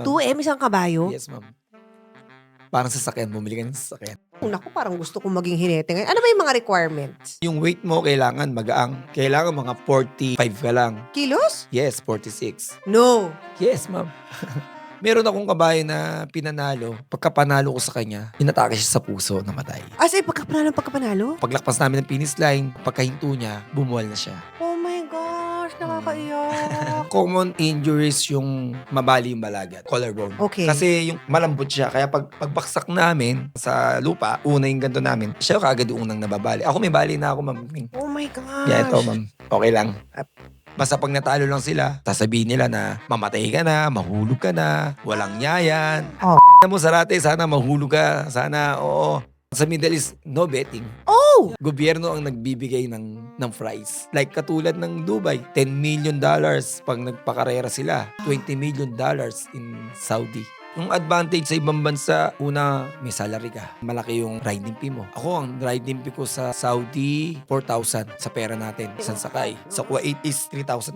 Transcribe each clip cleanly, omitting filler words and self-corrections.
2M isang kabayo? Yes, ma'am. Parang sasakyan, bumili ka ng sasakyan. Naku, parang gusto kong maging hinete ngayon. Ano ba yung mga requirements? Yung weight mo kailangan magaang. Kailangan mga 45 ka lang. Kilos? Yes, 46. No. Yes, ma'am. Meron akong kabayo na pinanalo. Pagkapanalo ko sa kanya, inatake siya sa puso, namatay. As in, pagkapanalo? Paglakpas namin ng finish line, pagkahinto niya, bumuwal na siya. Oh my gosh, nakakaiyak. Common injuries yung mabali yung balagat, collarbone. Okay. Kasi yung malambot siya, kaya pagbaksak namin sa lupa, una yung ganito namin, siya kaagad yung unang nababali. Ako may bali na ako, ma'am. Oh my gosh. Yeah, ito, ma'am. Okay lang. Basta pag natalo lang sila, sasabihin nila na mamatay ka na, mahulog ka na, walang nyayan. Oh. Mo sarate, sana mahulog ka, sana, oo. Sa Middle East, no betting. Oh! Gobyerno ang nagbibigay ng prize. Like katulad ng Dubai, $10 million pag nagpakarera sila. $20 million in Saudi. Yung advantage sa ibang bansa, una, may salary ka. Malaki yung riding fee mo. Ako, ang riding fee ko sa Saudi, 4,000 sa pera natin. Isang sakay. Sa Kuwait is 3,200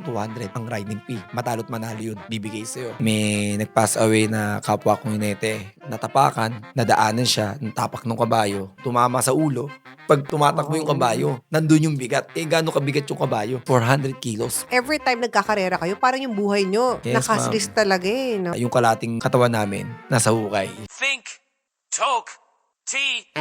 ang riding fee. Matalo't manalo yun. Bibigay sa'yo. May nag-pass away na kapwa kong inete. Natapakan, nadaanan siya, natapak ng kabayo, tumama sa ulo. Pag tumatakbo yung kabayo, nandun yung bigat. Gaano kabigat yung kabayo? 400 kilos. Every time nagkakarera kayo, parang yung buhay nyo, Yes, nakasris talaga eh. No? Yung kalating katawan namin, nasa hukay. Think, talk, tea.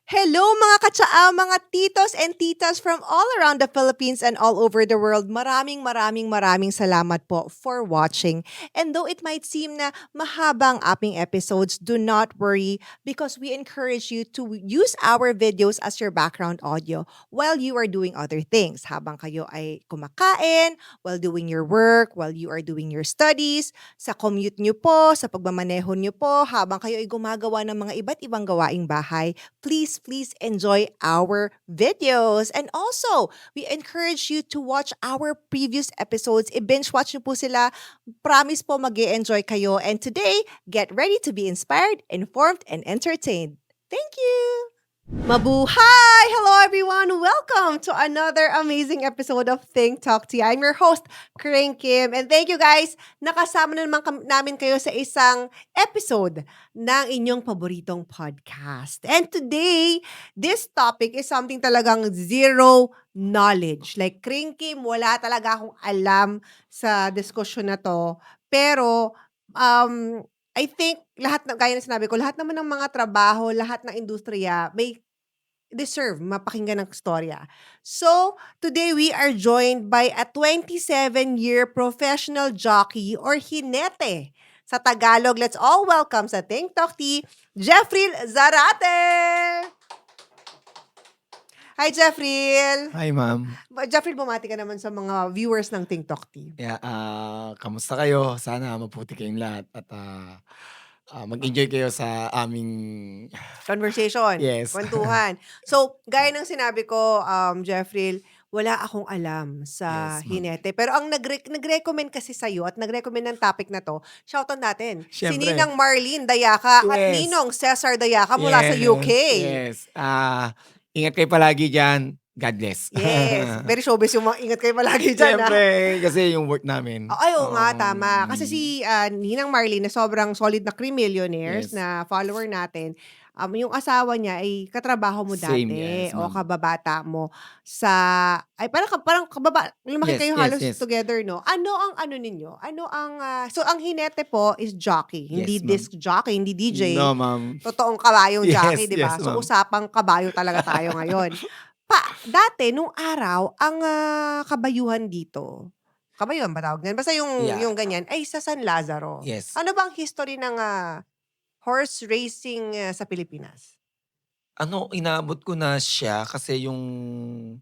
Hello mga katsaa, mga titos and titas from all around the Philippines and all over the world. Maraming salamat po for watching. And though it might seem na mahaba ang aming episodes, do not worry because we encourage you to use our videos as your background audio while you are doing other things. Habang kayo ay kumakain, while doing your work, while you are doing your studies, sa commute nyo po, sa pagmamaneho nyo po, habang kayo ay gumagawa ng mga iba't ibang gawaing bahay, please enjoy our videos. And also, we encourage you to watch our previous episodes. I-binge watch nyo po sila. Promise po mag-e-enjoy kayo. And today, get ready to be inspired, informed, and entertained. Thank you! Mabuhay! Hello everyone! Welcome to another amazing episode of Think Talk Tea. I'm your host, Kring Kim. And thank you guys! Nakasama na naman namin kayo sa isang episode ng inyong paboritong podcast. And today, this topic is something talagang zero knowledge. Like Kring Kim, wala talaga akong alam sa diskusyon na to. Pero, I think gaya ng sinabi ko, lahat naman ng mga trabaho, lahat ng industriya, may deserve mapakinggan ng storya. So, today we are joined by a 27-year professional jockey or hinete. Sa Tagalog, let's all welcome sa Think Talk Tea, Jeffrey Zarate! Hi, Jeffrey! Hi, ma'am. Jeffrey, bumati ka naman sa mga viewers ng Think Talk Tea. Yeah, kamusta kayo? Sana mabuti kayong lahat at mag-enjoy kayo sa aming Conversation. Yes. Kwentuhan. So, gaya ng sinabi ko, Jeffrey, wala akong alam sa Yes, ma'am. hinete. Pero ang nag-recommend kasi sa'yo at nag-recommend ng topic na to, shoutout natin. Si Siyempre. Ninang Marlene Dayaka at Yes. Ninong Cesar Dayaka mula sa UK. Yes. Ingat kayo palagi dyan. God bless. Yes. Very showbiz yung mga ingat kayo palagi dyan. Siyempre, kasi yung work namin. Ay, oo nga, tama. Kasi si Ninang Marlene na sobrang solid na Cream Millionaires Yes. na follower natin, yung asawa niya ay katrabaho mo dati Same, yes, o ma'am. kababata mo sa parang lumaki Yes, kayo yes, halos yes. together, no? Ano ang ano ninyo? Ano ang so ang hinete po is jockey, hindi Yes, ma'am. disc jockey, hindi DJ. No, ma'am. Totoong kabayong Yes, jockey, di ba? yes, So ma'am. usapang kabayo talaga tayo ngayon. Dati nung araw ang kabayuhan dito. Kabayuhan ba tawag niyan? Basta Yeah. yung ganyan ay sa San Lazaro. Yes. Ano bang history ng horse racing sa Pilipinas? Inabot ko na siya kasi yung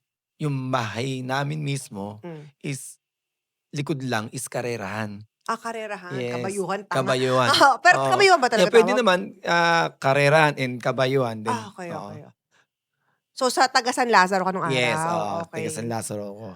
bahay namin mismo is likod lang is karerahan. Karerahan, Yes. kabayuhan, tama. Kabayuhan. Pero Oo. kabayuhan ba talaga Pwede tawag? naman karerahan and kabayuhan din. Okay, Oo. okay. So sa taga San Lazaro ka nung araw? Yes, Okay. taga San Lazaro ako.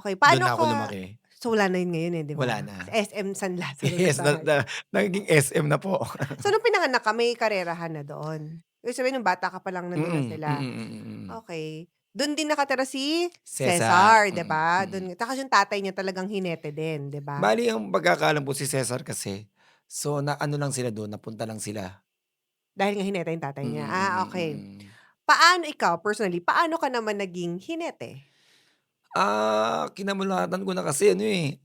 Okay, Doon na ako lumaki. So, wala na yun ngayon eh, di Wala ba? na. Sa SM San Lazaro Yes, na tayo. naging SM na po. So, nung pinanganak ka, may karerahan na doon? Ibig sabihin, nung bata ka pa lang nandun na Mm, mm, sila. mm, mm. Okay. Doon din nakatira si Cesar. Cesar, di ba? Mm. Tapos yung tatay niya talagang hinete din, di ba? Bali ang pagkakaalam po si Cesar kasi, so na ano lang sila doon, napunta lang sila. Dahil nga hinete yung tatay Mm, niya. mm, Okay. mm. Paano ikaw, personally, paano ka naman naging hinete? Kinamulatan ko na kasi ano eh,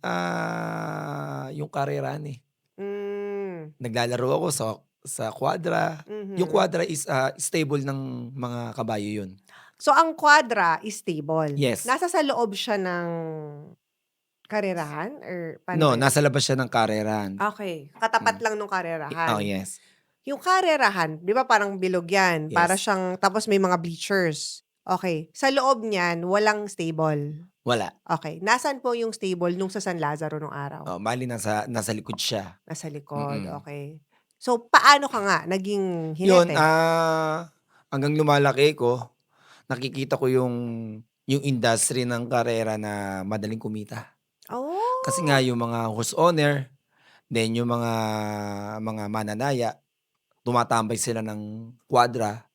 yung karerahan eh. Hmm. Naglalaro ako sa quadra. Yung Mhm. quadra is stable ng mga kabayo yun. So, ang quadra is stable. Yes. Nasa sa loob siya ng karerahan or paano No, ba yun? nasa labas siya ng karerahan. Okay. Katapat Mm. lang nung karerahan. Oh, yes. Yung karerahan, di ba parang bilog yan? Para Yes. siyang, tapos may mga bleachers. Okay. Sa loob niyan, walang stable. Wala. Okay. Nasaan po yung stable nung sa San Lazaro nung araw? Bali nasa likod siya. Nasa likod. Mm. Okay. So, paano ka nga naging Yun, hinete? hanggang lumalaki ko, nakikita ko yung industry ng karera na madaling kumita. Kasi nga Oh. yung mga horse owner, then yung mga mananaya, tumatambay sila ng quadra.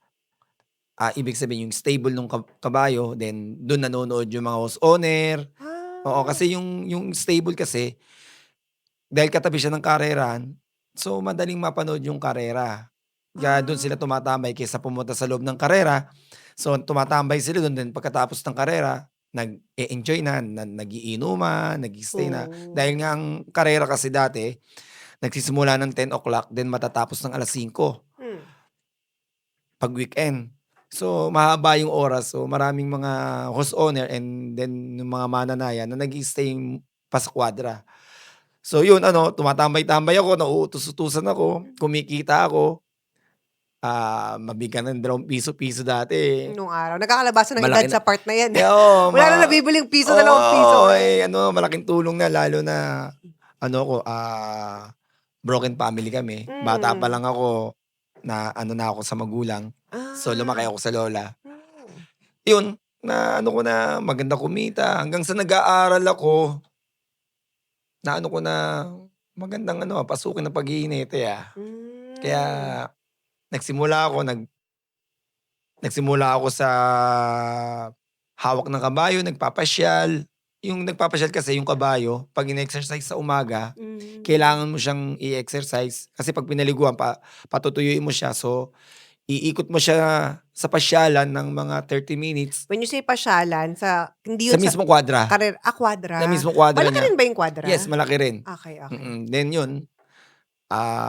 Ibig sabihin yung stable ng kabayo, then doon nanonood yung mga horse owner. Oo, Ah. kasi yung stable kasi, dahil katabi siya ng karerahan, so madaling mapanood yung karera. Kaya doon sila Ah. tumatambay kaysa pumunta sa loob ng karera. So tumatambay sila doon, then pagkatapos ng karera, nag-e-enjoy na, nagiinuman, nag-stay na. Oh. Dahil nga ang karera kasi dati, nagsisimula ng 10 o'clock, then matatapos ng 5:00 Hmm. pag weekend. So mahaba yung oras. So maraming mga horse owner and then yung mga mananaya na nag-i-stay pa sa quadra. So yun tumatambay-tambay ako, nauutos-utusan ako, kumikita ako. Mabigyan ng ₱2 dati. Nung araw. Nagkakalabasan ng edad Malaki na sa part na yan. oo, Wala na nabibiling piso, ₱2 ngayon. malaking tulong na lalo na broken family kami. Bata pa Mm. lang ako na na ako sa magulang. So lumaki Ah. ako sa lola. Hmm. Yun, na ko na maganda kumita hanggang sa nag-aaral ako, na ko na magandang pasukin ng paghihinete Kaya Hmm. nagsimula ako nagsimula ako sa hawak ng kabayo, nagpapasyal. Yung nagpapasyal kasi yung kabayo, 'pag in-exercise sa umaga, Hmm. kailangan mo siyang i-exercise. Kasi 'pag pinaliguan patutuyuin mo siya. So, iikot mo siya sa pasyalan ng mga 30 minutes When you say pasyalan, hindi sa yun sa mismong quadra. Sa quadra. mismong quadra Malaki niya. rin ba yung quadra? Yes, malaki rin. Okay, okay. Then yun,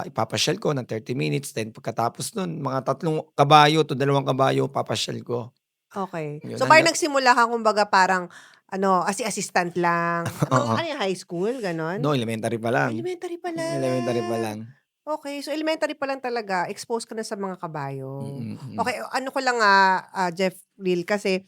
ipapasyal ko ng 30 minutes. Then pagkatapos nun, mga 3 kabayo to 2 kabayo papasyal ko. Okay. Yun So, parang nagsimula ka kumbaga parang assistant lang. Oo. Ano yung high school, gano'n? No, elementary pa lang. Elementary pa lang. Elementary pa lang. Okay. So, elementary pa lang talaga, exposed ka na sa mga kabayo. Mm. Okay, ano ko lang Jeff Lil, kasi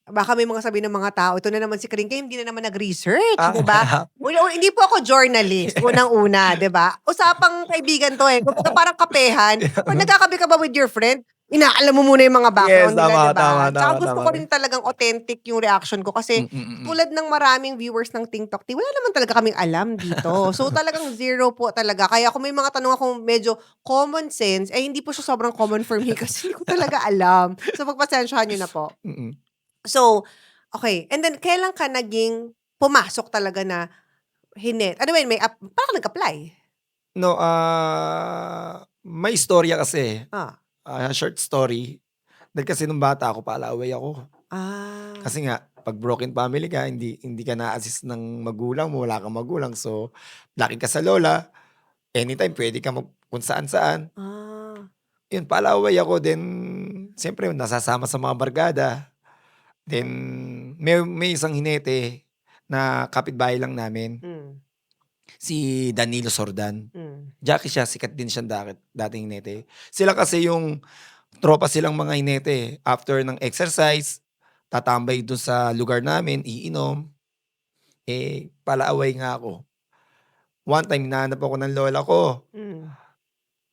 baka may mga sabihin ng mga tao, ito na naman si Karing Kay, hindi na naman nag-research, di ba? Hindi po ako journalist, unang-una, di ba? Usapang kaibigan to kumbaga parang kapehan. Pag nagkakape ka ba with your friend, inaalam mo muna yung mga Yes, background nila, tama, di ba? tama, Tsaka tama, gusto tama ko rin. rin talagang authentic yung reaction ko kasi tulad ng maraming viewers ng TikTok, wala naman talaga kaming alam dito. So talagang zero po talaga. Kaya kung may mga tanong akong medyo common sense, hindi po siya sobrang common for me kasi hindi ko talaga alam. So pagpasensyahan nyo na po. Mm. So, okay. And then, kailan ka naging pumasok talaga na ano ba yun, parang nag-apply? No, may istorya kasi. Ah. Short story. Dahil kasi nung bata ako, palaway ako. Ah. Kasi nga, pag broken family ka, hindi ka na-assist ng magulang mo, wala kang magulang. So, laki ka sa lola, anytime pwede ka kung saan-saan. Ah. Yun, palaway ako. Then, siyempre, nasasama sa mga barkada. Then, may isang hinete na kapitbahay lang namin. Mm. Si Danilo Sordan. Mm. Jackie siya, sikat din siya dating hinete. Sila kasi yung tropa silang mga hinete. After ng exercise, tatambay dun sa lugar namin, iinom. Palaaway nga ako. One time, hinahanap ako ng lola ko. Mm.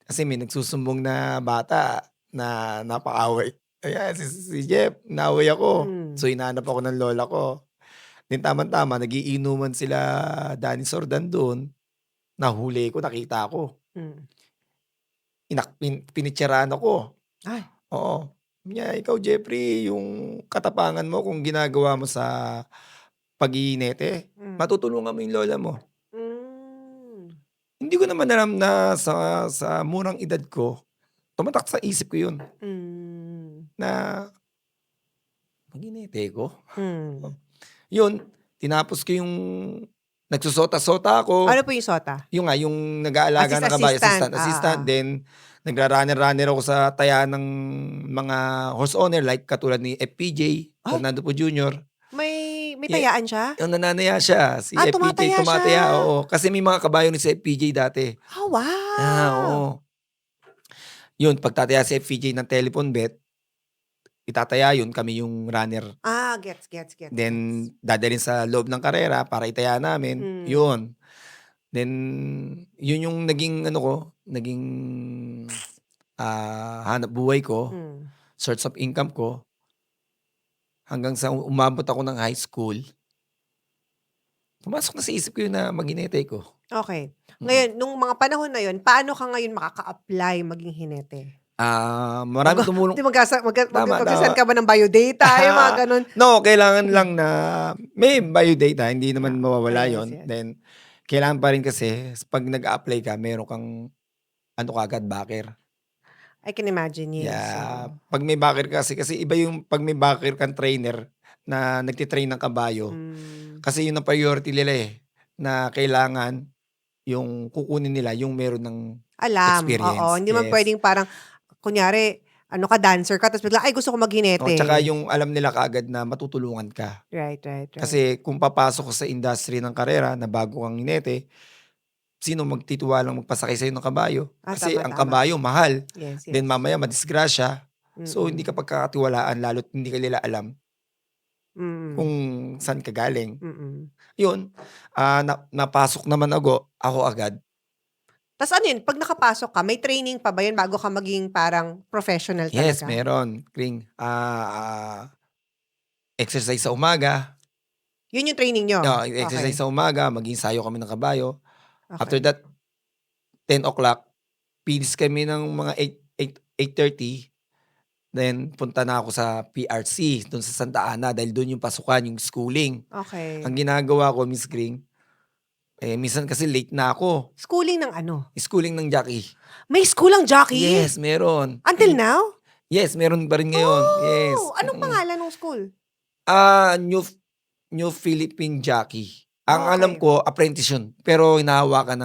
Kasi may nagsusumbong na bata na napakaaway. Ayan, si Jeff, naaway ako. Mm. So, hinahanap ako ng lola ko. Then tamang-tama nagiinuman sila Danny Sordan doon, nahuli ko, nakita ko. Mm. Pinitsirahan ako. Ay. Oo. Sabi niya, "Ikaw Jeffrey, yung katapangan mo kung ginagawa mo sa pag-iinete, matutulungan mo yung lola mo." Mm. Hindi ko naman alam na sa murang edad ko, tumatak sa isip ko yun Mm. na pag-iinete ko. Mm. Yun, tinapos ko yung nagsusota-sota ako. Ano po yung SOTA? Yung nga, yung nag-aalaga ng kabayo, Assistant. assistant. Then, nagra-runner-runner ako sa taya ng mga horse owner like katulad ni FPJ, Ay! Fernando Po Jr. May Yeah. tayaan siya? Yung nananaya siya, si FPJ, Tumataya tumataya, siya. oo. Kasi may mga kabayo ni si FPJ dati. Oh, wow! Oo. Yun, pagtataya si FPJ ng telephone bet, itataya yun, kami yung runner. Gets. Then, dadalhin sa loob ng karera para itaya namin. Yun. Then, yun yung naging hanap buhay ko, source of income ko, hanggang sa umabot ako ng high school. Pumasok na sa isip ko yun na mag-hinete ko. Okay. Ngayon, nung mga panahon na yun, paano ka ngayon makaka-apply maging hinete? Maraming tumulong. Mag-send ka ba ng biodata? Yung mga ganun. No, kailangan lang na may biodata, hindi naman mawawala Yes. yon. Then, kailangan pa rin kasi pag nag-apply ka, meron kang kagad backer. I can imagine, yes. Yeah. Pag may backer kasi iba yung pag may backer kang trainer na nagtitrain ng kabayo. Kasi yun ang priority nila na kailangan yung kukunin nila yung meron ng Alam. experience. Oo. Hindi man Yes. pwedeng parang, kunyari, dancer ka, tapos bigla, ay, gusto ko maghinete. Tsaka yung alam nila kaagad na matutulungan ka. Right. Kasi kung papasok ko sa industry ng karera na bago kang hinete, sino magtitiwalang magpasakay sa'yo ng kabayo? Kasi ang Tama. kabayo, mahal. Yes. Then mamaya madisgrasya. So hindi ka pagkakatiwalaan lalo't hindi ka nila alam kung saan ka galing. Yun, napasok naman ako agad. Tapos ano yun, pag nakapasok ka, may training pa ba yun bago ka maging parang professional talaga? Yes, meron. Kring, exercise sa umaga. Yun yung training nyo? Exercise sa umaga, mag-ensayo kami ng kabayo. Okay. After that, 10 o'clock, finish kami ng mga 8:30. Then, punta na ako sa PRC, doon sa Santa Ana, dahil doon yung pasukan, yung schooling. Okay. Ang ginagawa ko, Miss Kring, minsan kasi late na ako. Schooling ng ano? Schooling ng jockey. May school ang jockey? Yes, meron. Until now? Yes, meron pa rin ngayon. Yes. Anong pangalan ng school? New Philippine Jockey. Ang Okay. alam ko, apprentice yun. Pero hinahawakan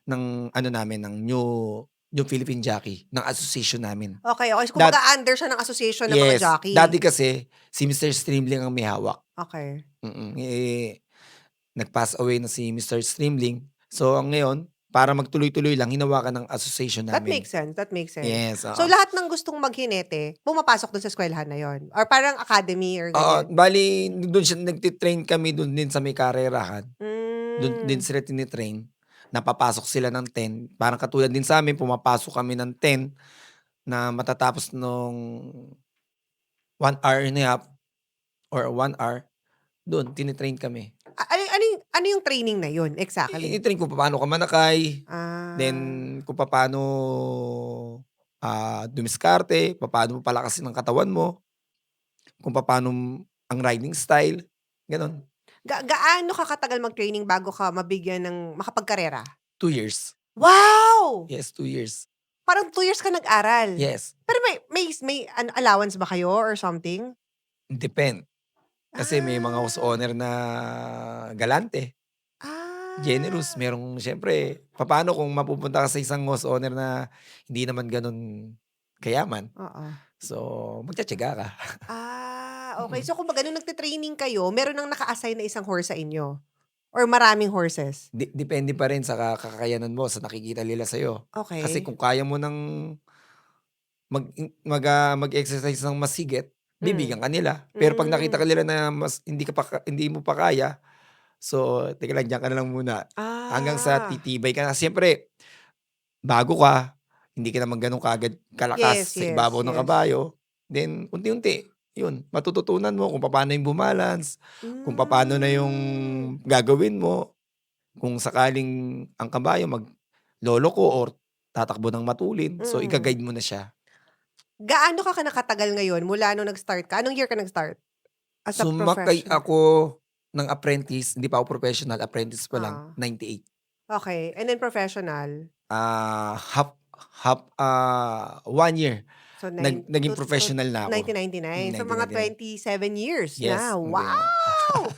ng New Philippine Jockey, ng association namin. Okay. So, kumbaga-under siya ng association ng mga Yes. jockey? Dati kasi, si Mr. Streamling ang may hawak. Okay. Nag-pass away na si Mr. Streamling. So, ngayon, para magtuloy-tuloy lang, hinawakan ng association That namin. makes sense. Yes. So, lahat ng gustong maghinete, pumapasok dun sa eskwelahan na yon? Or parang academy or ganyan? Bali, doon siya nagtitrain kami doon din sa may karerahan. Doon din Mm. sila tinitrain. Napapasok sila ng 10. Parang katulad din sa amin, pumapasok kami ng 10 na matatapos nung 1 hour and a half or 1 hour. Doon, tinitrain kami. Ano yung training na yun exactly? I-train kung paano ka manakay, then Ah. kung paano dumiskarte, paano mo palakasin ng katawan mo, kung paano ang riding style, ganon. Gaano ka katagal mag-training bago ka mabigyan ng makapagkarera? 2 years. Wow! Yes, 2 years. Parang 2 years ka nag-aral. Yes. Pero may allowance ba kayo or something? Depend. Kasi may mga house owner na galante, generous. Merong, syempre, paano kung mapupunta ka sa isang house owner na hindi naman ganun kayaman? Oo. So, magtsatsaga ka. Okay. So, kung nung nagte-training kayo, meron nang naka-assign na isang horse sa inyo? Or maraming horses? Depende pa rin sa kakayanan mo, sa nakikita nila sa'yo. Okay. Kasi kung kaya mo nang mag-exercise ng masigit, bibigyan ka nila. Pero pag nakita ka nila na hindi mo pa kaya, so teka lang, diyan ka na lang muna. Hanggang sa titibay ka na. Siyempre, bago ka, hindi ka naman ganun kagad kalakas Yes, sa ibabaw ng yes. kabayo. Then, unti-unti, yun, matututunan mo kung paano yung bumalance, kung paano na yung Hmm. gagawin mo, kung sakaling ang kabayo maglolo ko or tatakbo ng matulin, so Mm. iga-guide mo na siya. Gaano ka nakatagal ngayon mula nung nag-start ka? Anong year ka nag-start as a Sumakay professional? ako ng apprentice, hindi pa ako professional, apprentice pa lang, Oo. 98. Okay, and then professional? Half half, 1 year So, naging professional na ako. 1999. So, mga 1999. 27 years Yes, na. Wow!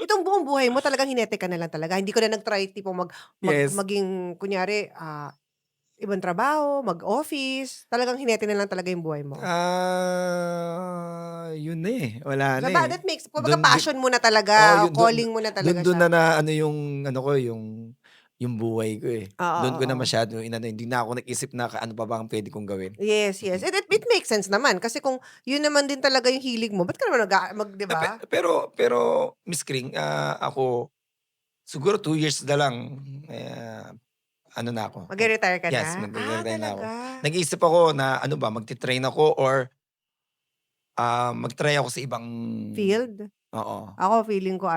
Itong buong buhay mo talagang hinete ka na lang talaga. Hindi ko na nag-try tipong Yes. maging kunyari, ibang trabaho, mag-office. Talagang hinete na lang talaga yung buhay mo. Yun na, eh, wala na, Diba? eh. That makes, kumbaga Dun di passion mo na oo, talaga, o yun calling mo na talaga dun siya. na ano yung ano ko, yung buhay ko, eh. Oo, Dun ko na oo. masyado inano, hindi na ako nag-isip na ano pa ba ang puwede kong gawin. Yes, yes. It makes sense naman. Kasi kung yun naman din talaga yung hilig mo, ba't ka naman di ba? Pero Miss Kring, ako siguro 2 years na lang, ano na ako. Magre-retire ka Yes, na? magre-resign na ako. Talaga? Nag-iisip ako na ano ba, magte-train ako or, mag-try ako sa ibang Field? oo. Ako feeling ko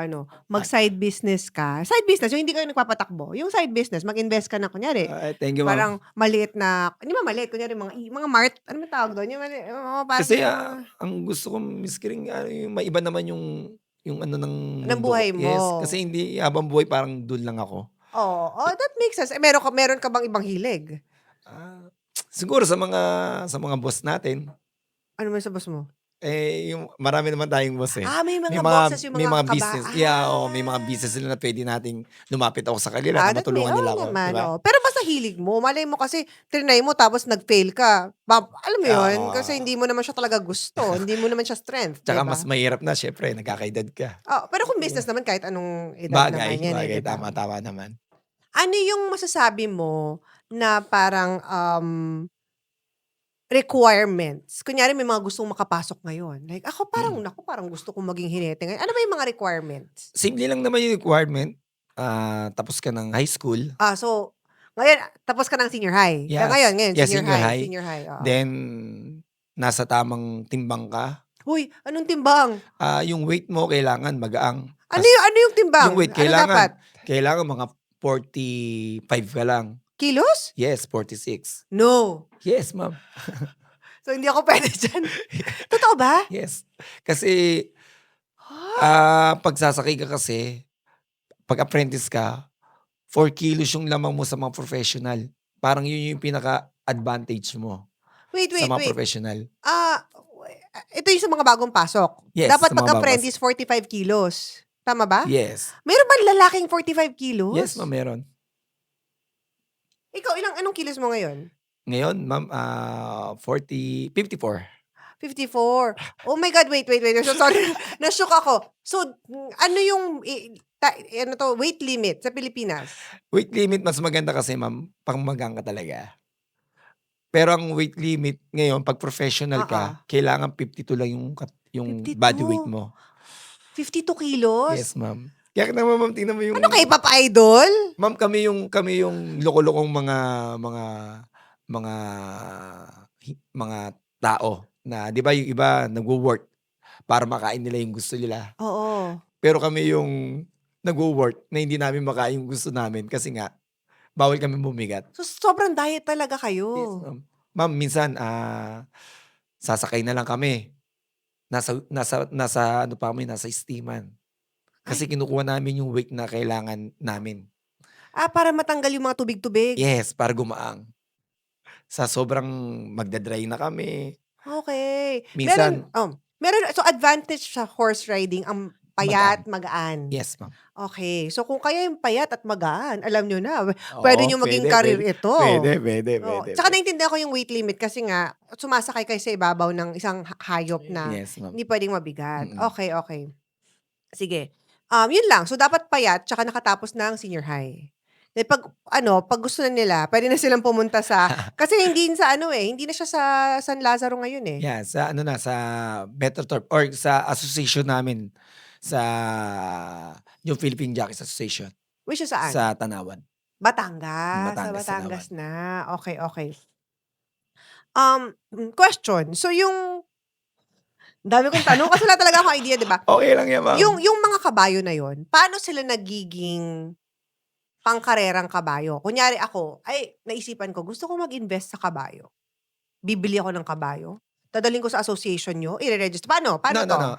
mag-side business ka. Side business, yung hindi kayo nagpapatakbo. Yung side business, mag-invest ka na kunyari, Thank you, ma'am. parang maliit na, hindi man maliit, kunyari mga mart, ano man tawag doon? Yung parang Kasi, yung mga ang gusto ko Miss Kring, yung maiba naman yung ano ng ng mundo ko. buhay Yes, mo. kasi hindi habang buhay parang dun lang ako. Oo, that makes sense. Meron ka bang ibang hilig? Siguro sa mga boss natin, Ano man sa boss mo? yung marami naman tayong boss, eh. May May mga mga bosses, yung may mga mga business oo, may mga business sila na puwede nating lumapit ako sa kanila na matulungan oo nila ako, 'di naman, ba? oo. Pero basta hilig mo, malay mo kasi triny mo tapos nag-fail ka, alam mo yun, kasi Oo. hindi mo naman siya talaga gusto, hindi mo naman siya strength, 'di Tsaka ba? mas mahirap na siyempre nagkakaedad ka. Oo, pero kung Yeah. business naman kahit anong edad naman Bagay, yan, bagay, 'di ba? tama, tama naman. Ano yung masasabi mo na parang, requirements? Kunyari may mga gustong makapasok ngayon, like ako parang Mm. naku, parang gusto kong maging hinete ngayon. Ano ba yung mga requirements? Simple lang naman yung requirement, tapos ka ng high school. So ngayon tapos ka ng senior high. Yes, Ngayon yes, senior high. senior high, oo. Then nasa tamang timbang ka. Hoy, anong timbang? Yung weight mo kailangan magaang. Ano yung timbang? Yung weight Ano dapat? kailangan mga 45 ka lang. Kilos? Yes, 46. No. Yes, ma'am. So hindi ako puwede diyan. Totoo ba? Yes. Kasi, 'pag sasakay ka kasi, 'pag apprentice ka, 4 kilos yung lamang mo sa mga professional. Parang yun yung pinaka-advantage mo Wait, sa wait, mga wait. professional. Ito yung sa mga bagong pasok. Yes, Dapat sa mga pag-apprentice 45 kilos. Tama ba? Yes. Meron bang lalaking 45 kilos? Yes, ma'am, meron. Ikaw anong kilos mo ngayon? Ngayon, ma'am, 54. 54. Oh my God, wait. So sorry, na-shook ako. So, ano yung weight limit sa Pilipinas? Weight limit mas maganda kasi, ma'am, pang-magang ka talaga. Pero ang weight limit ngayon 'pag professional ka, kailangan 52 lang yung body weight 52. mo. 52 kilos? Yes, ma'am. Kaya naman, ma'am, tingnan mo yung Ano kay Papa Idol? ma'am, kami yung loko-lokong mga mga tao na 'di ba yung iba nagwo-work para makain nila yung gusto nila. Oo. Pero kami yung nagwo-work na hindi namin makain yung gusto namin kasi nga bawal kami bumigat. So, sobrang diet talaga Yes, kayo. ma'am. Ma'am, minsan, sasakay na lang kami. Nasa ano pa kami, nasa steaman. Kasi kinukuha namin yung weight na kailangan namin. Para matanggal yung mga tubig-tubig? Yes, para gumaang. Sa sobrang magda-dry na kami. Okay. Minsan So advantage sa horse riding ang payat, magaan. Yes, ma'am. Okay. So kung kaya yung payat at magaan, alam nyo na, Oo, pwede nyo maging career ito. Pwede. Tsaka naintindihan ko yung weight limit kasi nga, sumasakay kayo sa ibabaw ng isang hayop na Yes, ma'am. hindi pwedeng mabigat. Mm. Okay. Sige. Yun lang. So dapat payat tsaka nakatapos ng senior high. Eh, pag gusto na nila, pwede na silang pumunta kasi hindi hindi na siya sa San Lazaro ngayon eh. Yeah, sa Better Torp or sa association namin sa yung Philippine Jockeys Association Which is saan? sa Tanawan. Batangas. Sa Batangas, Batangas Tanawan. na. Okay. Question. So yung Ang dami kong tanong kasi wala talaga akong idea, 'di ba? Okay lang yan, ma'am. Yung mga kabayo na yon, paano sila nagiging pangkarerang kabayo? Kunyari ako, ay naisipan ko, gusto ko mag-invest sa kabayo. Bibili ako ng kabayo, dadalhin ko sa association niyo, ire-register. Paano? Paano No, no, 'to? no.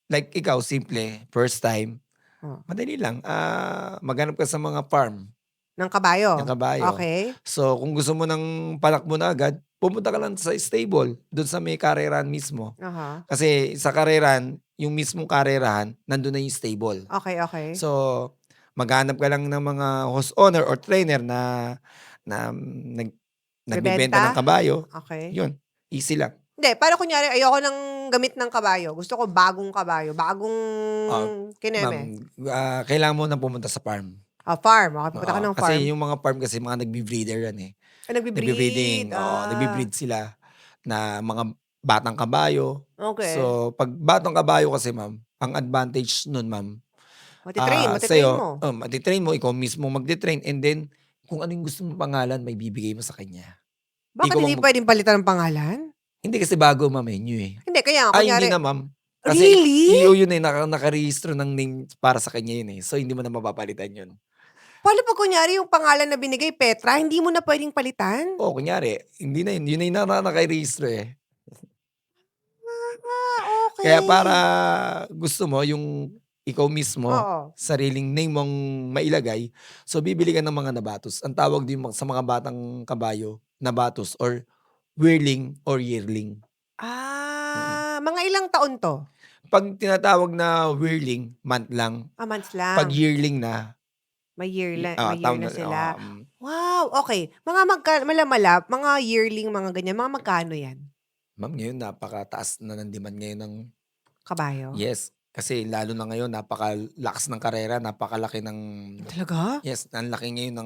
Like ikaw, simple, first time, Oh, madali lang. Maghanap ka sa mga farm ng ng kabayo? kabayo. Okay. So, kung gusto mo ng palakbo na agad, pumunta ka lang sa stable, doon sa may karerahan mismo. Aha. Kasi sa karerahan, yung mismong karerahan, nandun na yung stable. Okay, okay. So, maghanap ka lang ng mga host owner or trainer na nagbebenta ng Bebenta? kabayo. Okay. Yun, easy lang. Hindi, paano kunyari ayoko ng gamit ng kabayo, gusto ko bagong kabayo, bagong Ah, kineme. Ma'am, kailangan mo na pumunta sa farm. Farm, okay, pupunta ka ng farm. Kasi yung mga farm kasi mga nagbi-breeder yan eh. Nagbe-breed, Nagbe-breeding, nagbi-breed sila na mga batang kabayo. Okay. So, pag batang kabayo kasi ma'am, ang advantage nun ma'am, Matitrain sa'yo, mo. matitrain mo, ikaw mismo magtitrain, and then, kung ano yung gusto mong pangalan, may bibigay mo sa kanya. Bakit Ikaw hindi pwedeng palitan ng pangalan? Hindi kasi bago ma'am new eh. Hindi, kaya nga, Ay, hindi kunyari, na ma'am. Kasi really? yun eh, nakarehistro ng name para sa kanya yun eh. So, hindi mo na mapapalitan yun. Paano pag kunyari yung pangalan na binigay, Petra, hindi mo na pwedeng palitan? Kunyari, hindi na yun. Yun na yung nakarehistro eh. Okay. Kaya para gusto mo yung ikaw mismo, Oo. sariling name mong mailagay, so bibili ka ng mga nabatos. Ang tawag din sa mga batang kabayo, nabatos or yearling or yearling. Mga ilang taon to? Pag tinatawag na yearling, month lang. Months lang. Pag yearling na, May year taon na na. sila. Wow, okay. Mga mga yearling, mga ganyan, mga magkano yan? Ma'am, ngayon napakataas na ng demand ngayon ng Kabayo? yes. Kasi lalo na ngayon, napakalakas ng karera, napakalaki ng Talaga? yes, ang laki ngayon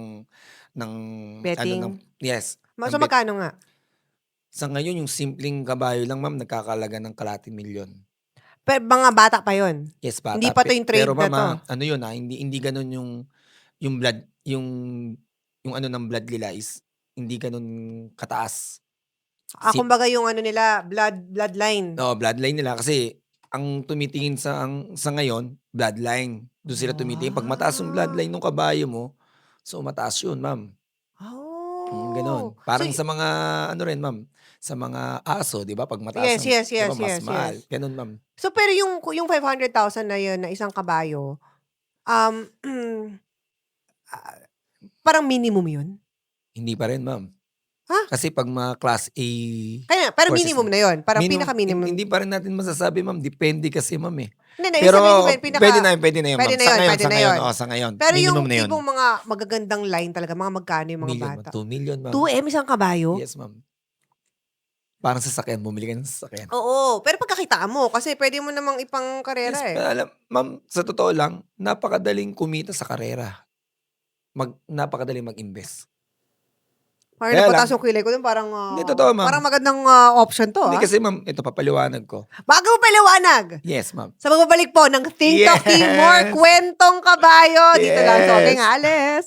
ng Betting? yes. So, magkano nga? Sa ngayon, yung simpleng kabayo lang, ma'am, nagkakalaga ng ₱250,000. Pero mga bata pa yon. Yes, bata. Hindi pa to yung trade Pero na ma'am, to. ano yun hindi ganun yung blood, yung ano ng blood nila is hindi ganun kataas. Kumbaga yung ano nila, bloodline. No, bloodline nila kasi ang tumitingin sa ngayon, bloodline. Doon sila tumitingin. Pag mataas yung bloodline ng kabayo mo, so mataas yun, ma'am. Ganun. So, Parang sa mga ano rin, ma'am, sa mga aso, 'di ba? Pag mataas yes, di ba, mas yes, mahal. yes. Ganun, ma'am. So, pero yung 500,000 na yun, na isang kabayo, um, ah, parang minimum yun? Hindi pa rin, ma'am. Ha? Kasi pag mga class A Kaya, pero horses minimum na yun. Parang pinaka-minimum. hindi pa rin natin masasabi, ma'am. Depende kasi, ma'am eh. Hindi, Pero sabihin ko, pwede na yun, ma'am. pwede na Sa yun, ngayon, pwede na yun. sa ngayon. Pero yung Minimum na yun. tipong mga magagandang line talaga, mga magkano yung mga Million, bata? 2 million, ma'am. 2M isang kabayo? Yes, ma'am. Parang sasakyan, bumili ka ng sasakyan. Oo, pero pagkakitaan mo, kasi pwede mo namang ipang karera Yes, eh. pero ma'am, sa totoo lang, napakadaling kumita sa karera. Napakadaling mag-invest. Parang Kaya napataas lang, yung kilay ko dun, parang, hindi, totoo, ma'am. parang magandang option to, Hindi kasi, ma'am, ito papaliwanag ko. Bago mo paliwanag, Yes, ma'am. sa pagbabalik po ng Think Talk Timor, kwentong kabayo, dito lang sa Okay Yes. Ngales.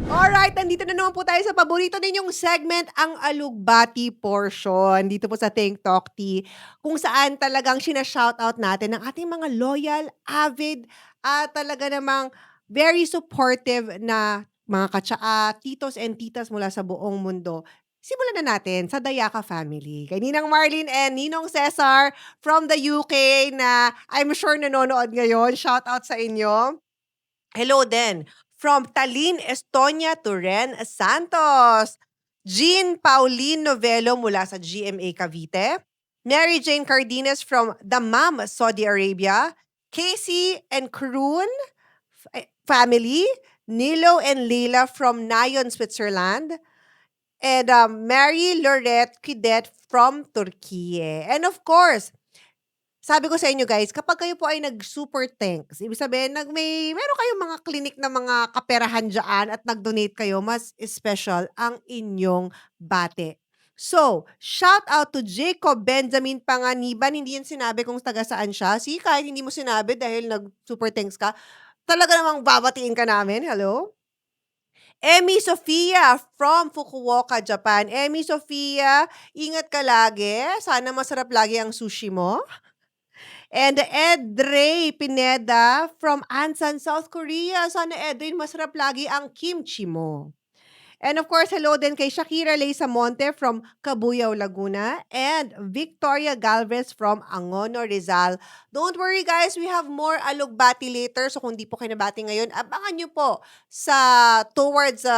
Alright, nandito na naman po tayo sa paborito ninyong segment, ang alugbati portion. Dito po sa Think Talk Tea, kung saan talagang sinashoutout natin ang ating mga loyal, avid, at talaga namang very supportive na mga katsaa, titos and titas mula sa buong mundo. Simulan na natin sa Dayaka family. Kay Ninang Marlene and Ninong Cesar from the UK na I'm sure nanonood ngayon. Shout out sa inyo. Hello din from Tallinn, Estonia to Ren Santos. Jean Pauline Novelo mula sa GMA Cavite. Mary Jane Cardenas from Dammam, Saudi Arabia. Casey and Kroon family. Nilo and Leila from Nayon, Switzerland. And Mary Lorette Quidet from Turkey. And of course, sabi ko sa inyo guys, kapag kayo po ay nag-super thanks, ibig sabihin, meron kayong mga clinic na mga kaperahan dyan at nag-donate kayo, mas special ang inyong bate. So, shout out to Jacob Benjamin Panganiban. Hindi yan sinabi kung taga saan siya. See, kahit hindi mo sinabi dahil nag-super thanks ka, talaga namang babatiin ka namin. Hello? Emi Sofia from Fukuoka, Japan. Emi Sofia, ingat ka lagi. Sana masarap lagi ang sushi mo. And Ed Ray Pineda from Ansan, South Korea. Sana Ed Ray, masarap lagi ang kimchi mo. And of course, hello din kay Shakira Ley Samonte from Cabuyao, Laguna. And Victoria Galvez from Angono, Rizal. Don't worry guys, we have more alugbati later. So kung di po kayo nabati ngayon, abangan nyo po towards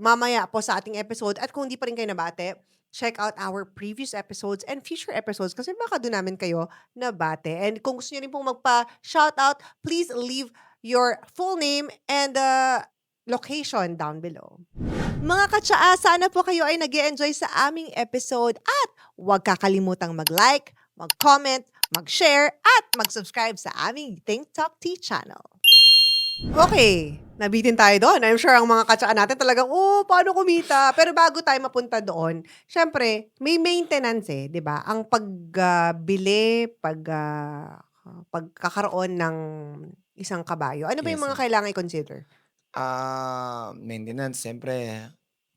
mamaya po sa ating episode. At kung di pa rin kayo nabati, check out our previous episodes and future episodes kasi baka doon namin kayo nabate. And kung gusto nyo rin pong magpa-shoutout, please leave your full name and location down below. Mga katsaa, sana po kayo ay nag-enjoy sa aming episode at huwag kakalimutang mag-like, mag-comment, mag-share at mag-subscribe sa aming Think Talk Tea channel. Okay, nabitin tayo doon. I'm sure ang mga katsaa natin talagang, paano kumita? Pero bago tayo mapunta doon, syempre, may maintenance di ba? Ang pagbili, pagkakaroon ng isang kabayo. Ano ba Yes, yung mga ma'am. kailangan i-consider? Maintenance, siyempre,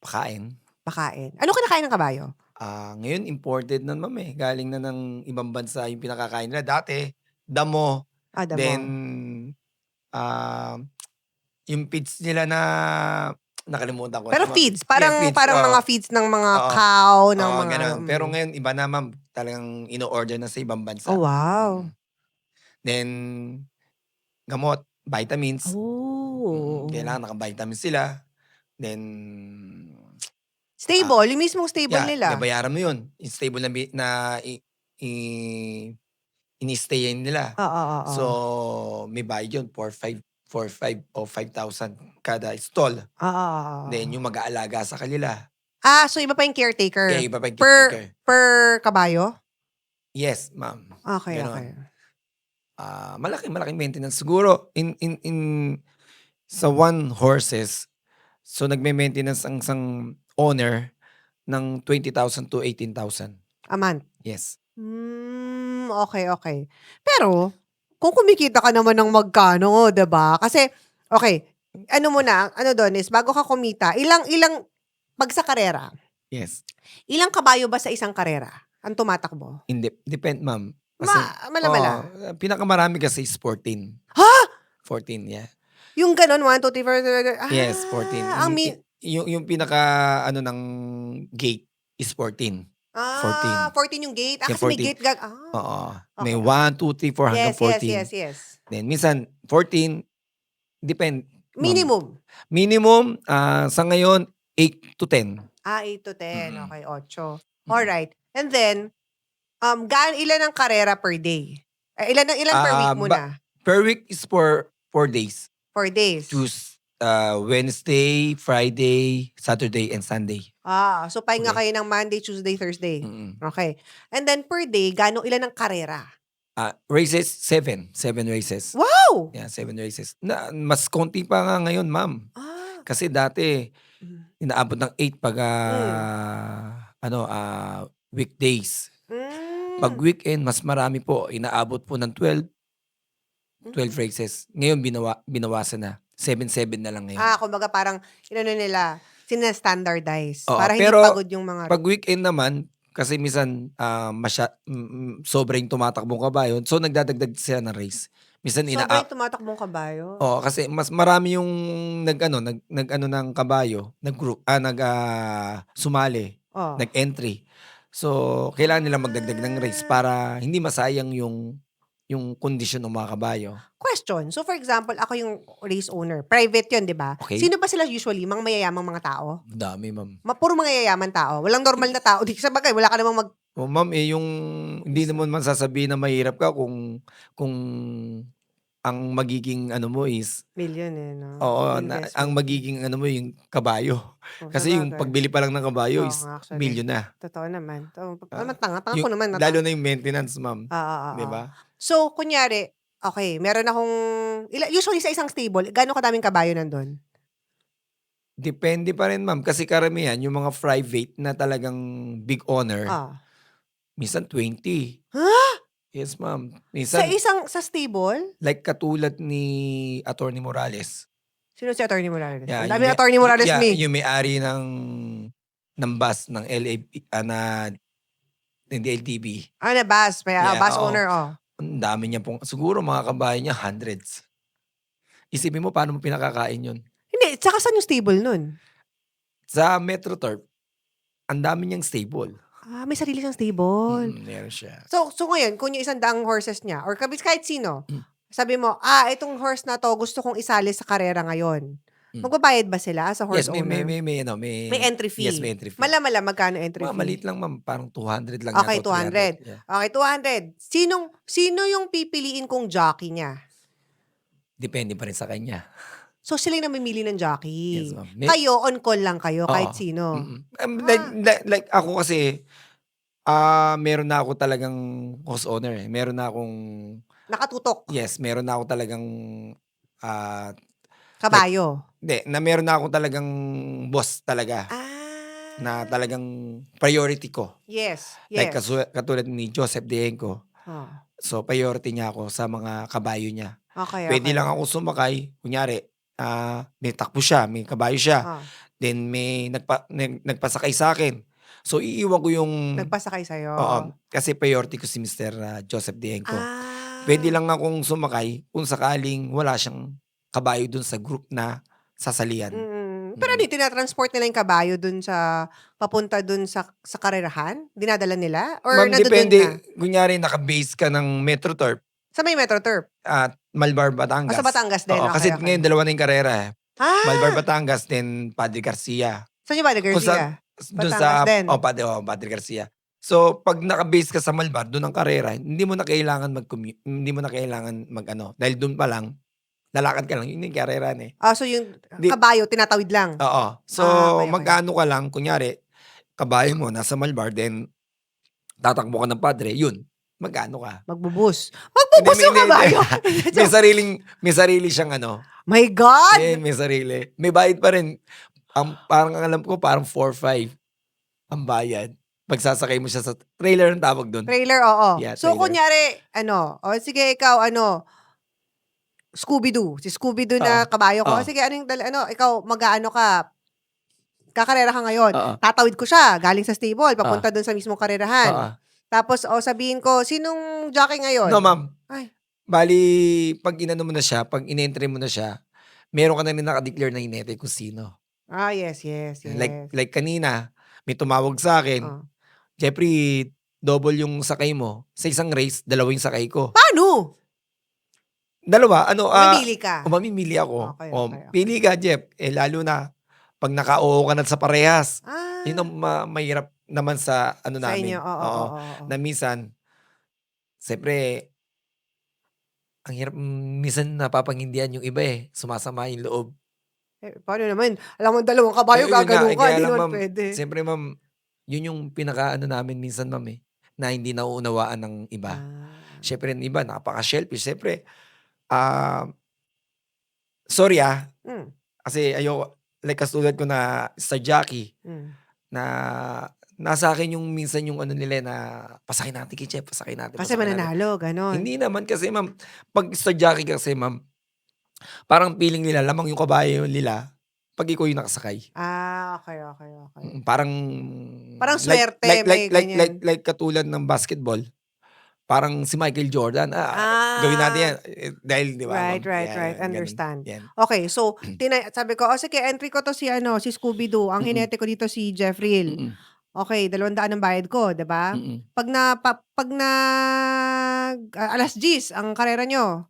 pakain. Pakain. Ano kinakain ng kabayo? Ngayon, imported na ma'am eh. Galing na ng ibang bansa yung pinakakain nila. Dati, damo. Damo. Then, yung feeds nila na nakalimutan ko. Pero Ma'am. feeds, Yeah, parang feeds, mga feeds ng mga Oo. cow, ng Oo, mga ganun. ano. Pero ngayon, iba na ma'am. Talagang ino-order na sa ibang bansa. Oh, wow. Then, gamot, vitamins. Oh. Kailangan naka-vitamins sila. Then, Stable, yung mismong stable yeah, nila. bayaran mo yun. Yung stable na ini-stayin nila. Oo. So, may bayad yun for 5 o 5,000 kada stall. Oo. Then, yung mag-aalaga sa kanila. So iba pa yung caretaker. Yeah, iba pa yung caretaker. Per kabayo? Yes, ma'am. Okay, Ganon. okay. Malaking maintenance. Siguro, sa one horses, so nagme-maintenance ang isang owner ng 20,000 to 18,000. A month? Yes. Okay. Pero, kung kumikita ka naman ng magkano, diba? Kasi, okay, ano doon is, bago ka kumita, ilang, pag sa karera, Yes. ilang kabayo ba sa isang karera ang tumatakbo? Depend, ma'am. Kasi, Mala-mala. pinakamarami kasi is 14. Ha? 14, yeah. Yung ganon, 1, 2, 3, 4, Yes, 14. Yung pinaka, ng gate is 14. 14 yung gate. Yeah, Kasi may 14. gate. Oo. Okay. May 1, 2, 3, 4 hanggang 14. Yes. Then, minsan, 14, depend. Minimum. Minimum, sa ngayon, 8 to 10. 8 to 10. Mm. Okay, 8. Alright. And then, ilan ang karera per day? Ilan per week muna? Per week is for 4 days. 4 days. Wednesday, Friday, Saturday, and Sunday. So pahinga Okay. kayo ng Monday, Tuesday, Thursday. Mm-mm. Okay. And then per day, ilan ang karera? Races, 7. 7 races. Wow! Yeah, 7 races. Mas konti pa nga ngayon, ma'am. Kasi dati, inaabot ng 8 pag weekdays. Pag weekend, mas marami po. Inaabot po ng 12 races. Ngayon, binawasan na. 7-7 na lang ngayon. Kumbaga parang, nila, sina-standardize. Oo, Para hindi pero pagod yung mga... Pag weekend naman, kasi minsan sobrang tumatakbong kabayo, so nagdadagdag sila ng race. Minsan Sobrang tumatakbong kabayo. Oo, kasi mas marami yung ng kabayo, sumali, Oh. nag-entry. So, kailangan nila magdagdag ng race para hindi masayang yung kondisyon ng mga kabayo. Question. So, for example, ako yung race owner. Private yun, di ba? Okay. Sino ba sila usually? Mga mayayamang mga tao? Dami, ma'am. Puro mga yayaman tao. Walang normal na tao. Di sa bagay, wala ka namang O ma'am, yung hindi naman masasabihin na mahirap ka kung ang magiging mo is million no? oo, Investment. ang magiging mo yung kabayo. Oh, Kasi yung sabagay. pagbili pa lang ng kabayo Oo is nga, actually. milyon na. Totoo naman. Ah, Tanga ko naman. Lalo na yung maintenance, ma'am. Di ba? So, kunyari, okay, meron akong, usually sa isang stable, gaano kadaming kabayo nandun? Depende pa rin, ma'am. Kasi karamihan, yung mga private na talagang big owner, minsan 20. Yes, ma'am. Minsan, Sa stable? like katulad ni Attorney Morales. Sino si Attorney Morales? Yeah, Ang daming Attorney Morales, yeah, me. yung may-ari ng bus ng ng DLTV. Na bus. May Yeah, bus oo. owner, Ang dami niya pong, siguro mga kabayan niya, hundreds. Isipin mo paano mo pinakakain yun. Hindi, tsaka saan yung stable nun? Sa MetroTurf, ang dami niyang stable. May sarili siyang stable. Meron siya. So ngayon, kung yung 100 horses niya, or kahit sino, Mm. sabi mo, itong horse na to, gusto kong isali sa karera ngayon. Magbabayad ba sila sa horse Yes, may owner? May entry fee. Yes, may entry fee. Mala, magkano entry fee? Maliit lang, ma'am. Parang 200 lang Okay, yata, 200. 300. Yeah. Okay, 200. Sino yung pipiliin kong jockey niya? Depende pa rin sa kanya. So, sila yung namimili ng jockey. Yes, ma'am. Kayo, on call lang kayo, kahit Oo. sino. Like ako kasi, meron na ako talagang host owner. Meron na akong, Nakatutok. yes, meron na ako talagang, Kabayo. na meron na ako talagang boss talaga. Na talagang priority ko. Yes. Like katulad ni Joseph Dienco. Oh. So, priority niya ako sa mga kabayo niya. Okay, Pwede lang ako sumakay. Kunyari, may takbo siya, may kabayo siya. Then may nagpasakay sa akin. So, iiwan ko yung... Nagpasakay sa'yo. Oo. Kasi priority ko si Mr. Joseph Dienco. Pwede lang akong sumakay kung sakaling wala siyang kabayo dun sa group na sasalian. Pero di tinatransport nila yung kabayo dun sa, papunta dun sa karerahan? Dinadala nila? Or Ma'am, nandun depende. na? Kunyari, naka-base ka ng MetroTurf Sa may MetroTurf? at Malbar, Batangas. Sa Batangas din. Oo, kasi Okay. ngayon dalawa na yung karera. Malbar, Ah! Batangas, then Padre Garcia. Saan yung Padre Kung Garcia? Doon Batangas sa din. Padre Garcia. So, pag naka-base ka sa Malbar, doon ang karera, hindi mo na kailangan mag-commute, hindi mo na kailangan mag-ano. Dahil doon pa lang, lalakad ka lang, yun yung karera eh. So yung Di- kabayo, tinatawid lang? Oo. So, Okay. mag-ano ka lang, kunyari, kabayo mo, nasa Malbar, then, tatakbo ka ng Padre, yun, mag-ano ka. Magbubus. Magbubus yung kabayo? may sarili siyang ano. My God! May sarili. May bayad pa rin. Parang alam ko, parang 4-5 ang bayad. Pagsasakay mo siya sa trailer ang tawag doon. Trailer, oo. Yeah, So, trailer. kunyari, sige, ikaw, Scooby-Doo. Si Scooby-Doo na kabayo ko. Oo. Sige, ikaw, mag-aano ka, kakarera ka ngayon. Oo. Tatawid ko siya, galing sa stable, papunta dun sa mismong karerahan. Oo. Tapos, sabihin ko, sinong jockey ngayon? No, ma'am. Ay. Bali, pag inano mo na siya, pag in-entry mo na siya, meron ka na rin nakadeclare na inete kung sino. Yes. Like kanina, may tumawag sa akin, Oh. Jeffrey, double yung sakay mo. Sa isang race, dalawa yung sakay ko. Paano? Dalawa, Mamimili ka. mamimili ako. Okay. Pili ka, Jeff. Lalo na, pag naka-oo ka na sa parehas. Yun ang mahirap naman sa sa namin. inyo. Oo. Na minsan, siyempre, ang hirap, minsan napapangindihan yung iba sumasama yung loob. Paano naman? Alam mo, dalawang kabayo, Yun nga, gagano ka. kaya Hindi lang, naman ma'am, pwede. siyempre, ma'am, yun yung namin minsan, ma'am, na hindi nauunawaan ng iba. Siyempre, yung iba, napaka-shellfish. Siyempre, sorry kasi like katulad ko na Star Jockey, na nasa akin yung minsan yung nila na pasakay natin kay Jeff, pasakay natin. Kasi mananalo, ganon. Hindi naman kasi, ma'am, pag Star Jockey kasi, ma'am, parang feeling nila, lamang yung kabayo nila, pag ikaw yung nakasakay. Okay. Parang swerte, may ganyan. like katulad ng basketball. Parang si Michael Jordan, gawin natin yan. Dahil, di ba? Right. Ganun. Understand. Yan. Okay, so, sabi ko, sige, entry ko to si Scooby-Doo. Ang hinete ko dito si Jeffrey. Okay, 200 ang bayad ko, di ba? Pag alas 10 ang karera nyo,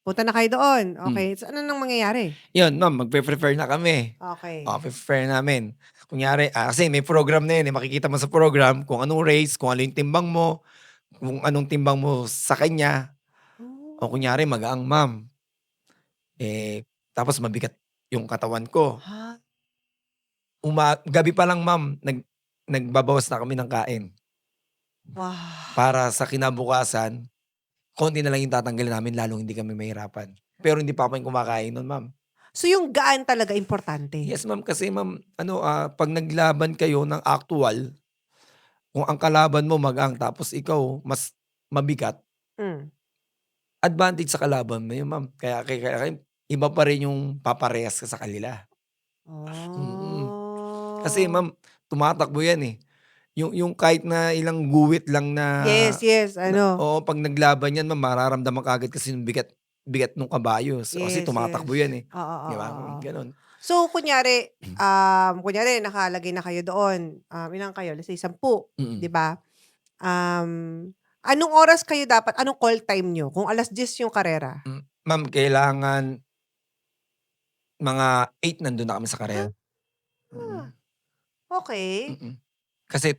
punta na kayo doon. Okay, so ano nang mangyayari? Yun, ma'am, magpe-prefer na kami. Okay. Prefer namin. Kunyari, kasi may program na yun. Makikita mo sa program kung anong race, kung ano yung timbang mo, kung anong timbang mo sa kanya. O kunyari, magaang, ma'am. Tapos mabigat yung katawan ko. Gabi pa lang, ma'am, nagbabawas na kami ng kain. Wow. Para sa kinabukasan, konti na lang yung tatanggalin namin, lalong hindi kami mahirapan. Pero hindi pa kami kumakain nun, ma'am. So yung gaan talaga importante? Yes, ma'am. Kasi, ma'am, pag naglaban kayo ng actual, kung ang kalaban mo magang tapos ikaw mas mabigat, advantage sa kalaban mo yun, ma'am. Kaya iba pa rin yung paparehas ka sa kanila. Mm. Kasi Oh. ma'am, tumatakbo yan, eh. Yung kahit na ilang guwit lang na Yes, yes, ano. oo, 'pag naglaban yan ma'am mararamdaman kaagad kasi yung bigat bigat nung kabayo. So, kasi Yes, tumatakbo yes. yan, eh, Oo, 'di oo, ba? oo. Gano'n. So, kunyari nakalagay na kayo doon, ilan kayo? Let's say 10, 'di Mm. ba? Anong oras kayo dapat anong call time niyo kung 10:00 yung karera? Ma'am, kailangan mga 8 nandun na kami sa karera. Mm. Ah, okey. Mm. Kasi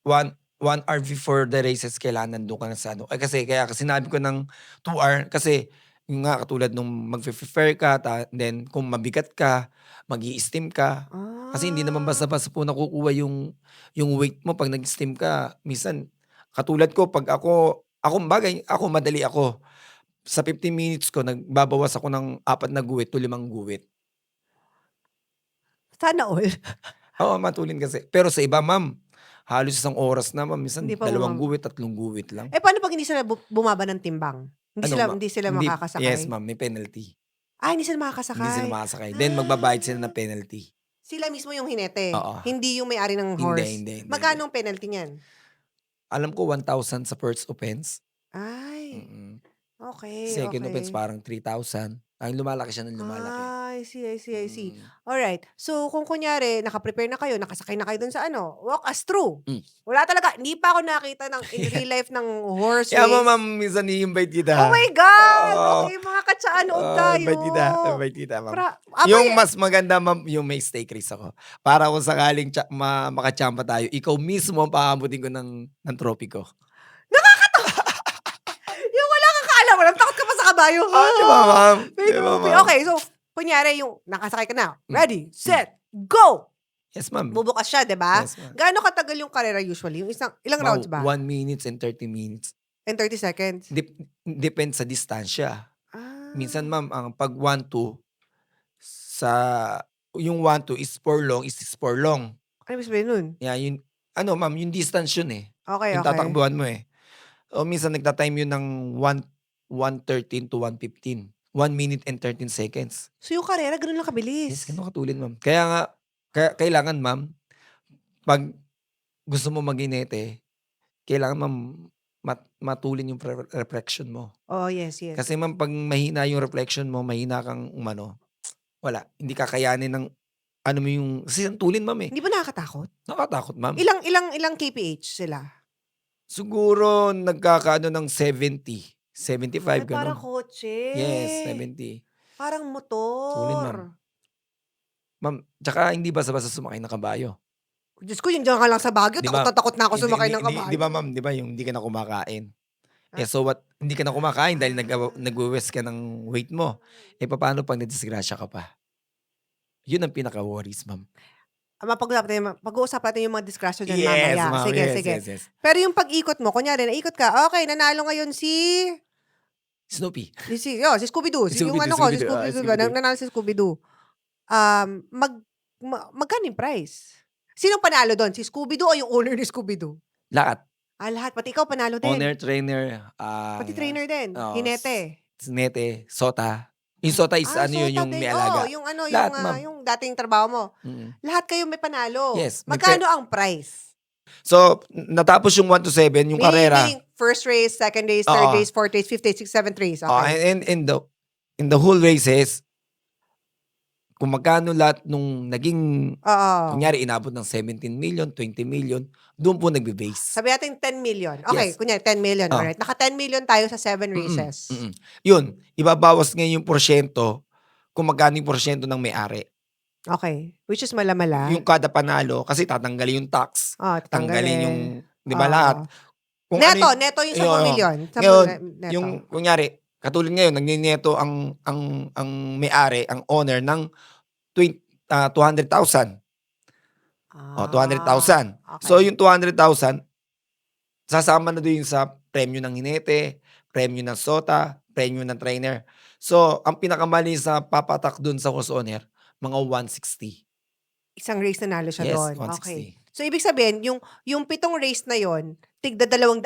one hour before the races kailangan nandun ka na sa ano, kasi kaya sinabi ko ng 2 hour kasi yung nga katulad nung magpe-prepare ka then kung mabigat ka, mag-i-steam ka. Kasi hindi naman Ah, basta-basta po nakukuha yung weight mo 'pag nag-steam ka. Minsan katulad ko 'pag ako bagay ako madali ako. Sa 15 minutes ko nagbabawas ako ng 4 na guhit to 5 guhit. sana all. Oo, matulin kasi. Pero sa iba ma'am, halos isang oras na ma'am, minsan Hindi pa 2 guhit, 3 guhit lang. paano 'pag hindi sila bumaba ng timbang? Hindi Ano sila ma hindi sila hindi yes makakasakay? ma'am, may penalty. Hindi sila Hindi sila makakasakay. makakasakay. Then magbabayad sila Ah, ng penalty. sila mismo yung hinete, Oo. hindi yung may-ari ng Hindi, horse. hindi, hindi, hindi. Magkano ang penalty niyan? Alam ko 1,000 sa first offense. Ay, Mm. okey, Second offense okey. parang 3,000. Lumalaki siya ng lumalaki. I see, I see, I see. Mm. Alright. So, kung kunyari naka-prepare na kayo, nakasakay na kayo dun sa ano, walk us through. Hmm. Wala talaga, hindi pa ako nakita ng in real life ng horse Kaya mo race. ma'am minsan i-invite kita. Oh my God! Oo. Okay, mga katsaan, nood tayo. Invite kita ma'am. Amoy, Yung mas maganda ma'am, yung may stake race ako. Para kung sakaling makachamba tayo, ikaw mismo ang paabutin ko ng trophy ko. yung wala kang kaalam-alam, takot ka pa sa kabayo. Di ba ma'am? May Di ba movie. ma'am? Okay, so, kunyari yung nakasakay ka na. Hmm. Ready, set, go! Yes ma'am. Bubukas siya, di ba? Yes ma'am. Gaano katagal yung karera usually? Yung ilang rounds ba? 1 minutes and 30 minutes. And 30 seconds? Depende sa distansya. Minsan Ah. ma'am, ang pag 1-2, sa yung 1-2 is for long, is for long. Ano ibig sabihin nun? Yeah, yun ano ma'am, yung distance yun, eh. Okay, Yung okay. tatakbuhan mo, eh. O minsan nagta-time yun ng 1:13 to 1:15. 1 minute and 13 seconds. So yung karera, ganun lang Yes, kabilis? gano'n katulin ma'am. Kaya nga kailangan ma'am, 'pag gusto mo maginete, kailangan ma'am matulin yung reflection mo. Oh, yes, yes. Kasi ma'am 'pag mahina yung reflection mo, mahina kang umano, wala, hindi kakayanin ng ano mo yung kasi ang tulin ma'am, eh. Hindi ba nakakatakot? Nakakatakot ma'am. Ilang kph sila? Siguro nagkakaano ng 70, 75 Parang gano'n. kotse. Yes, 70. Parang Tulin ma'am. motor. Ma'am, tsaka hindi basta-basta sumakay ng kabayo. Diyos ko, yung diyan ka lang sa Baguio, 'Di takot ba? na takot na ako Hindi sumakay hindi ng hindi 'di ba kabayo. ma'am, 'di ba yung hindi ka na kumakain? Ah. So what, hindi ka na kumakain dahil nagwe-waste ka ng weight mo. Papaano 'pag nadisgrasya ka pa? Yun ang pinaka-worries ma'am. Pag-uusapan natin yung mga disgrasya dyan Yes mamaya. ma'am, Sige, yes, sige. yes, yes. Pero yung pag-ikot mo, kunyari naikot ka, okay, nanalo ngayon si Snoopy. si Scooby-Doo. Yung Scooby-Doo, ano ko, si Scooby-Doo, Scooby-Doo, Scooby-Doo. nanalo si Scooby-Doo. Magkano yung price? Sinong panalo doon? Si Scooby-Doo o yung owner ni Scooby-Doo? Lahat. Lahat. Pati ikaw panalo din. Owner, trainer, Pati trainer din. oo, Hinete. Nete, Sota. Yung Sota is ano yun, Sota yung din. may alaga. Oo, yung ano, Lahat, ma'am. yung dating trabaho mo. Mm. Lahat kayo may panalo. Yes, may Magkano ang price? So, natapos yung 1 to 7, yung karera. Meaning first race, second race, third Oo. race, fourth race, fifth race, sixth, seventh race. Oh, Okay. and in the whole races, kung magkano lahat nung naging, Oo. kunyari inabot ng 17 million, 20 million, doon po nagbe-base. Sabi natin 10 million. Okay, Yes. kunyari 10 million. Oh. Alright. Naka 10 million tayo sa 7 races. Yun, ibabawas ngayon yung porsyento kung magkano yung porsyento ng may-ari. Okay. Which is mala-mala. Yung kada panalo, kasi tatanggalin yung tax, tanggalin yung, di ba lahat? Kung Neto, ano neto yung 10 Oo. million. Ngayon, Neto. yung kunyari, katulad ngayon, nagnineto ang may-ari, ang owner ng 200,000. O, 200,000. Okay. So, yung 200,000, sasama na doon sa premyo ng hinete, premyo ng sota, premyo ng trainer. So, ang pinakamali sa papatak doon sa horse owner, mga 160. Isang race na nalo siya Yes, doon. 160. Okay. So, ibig sabihin, yung 7 race na yon, tigda 200,000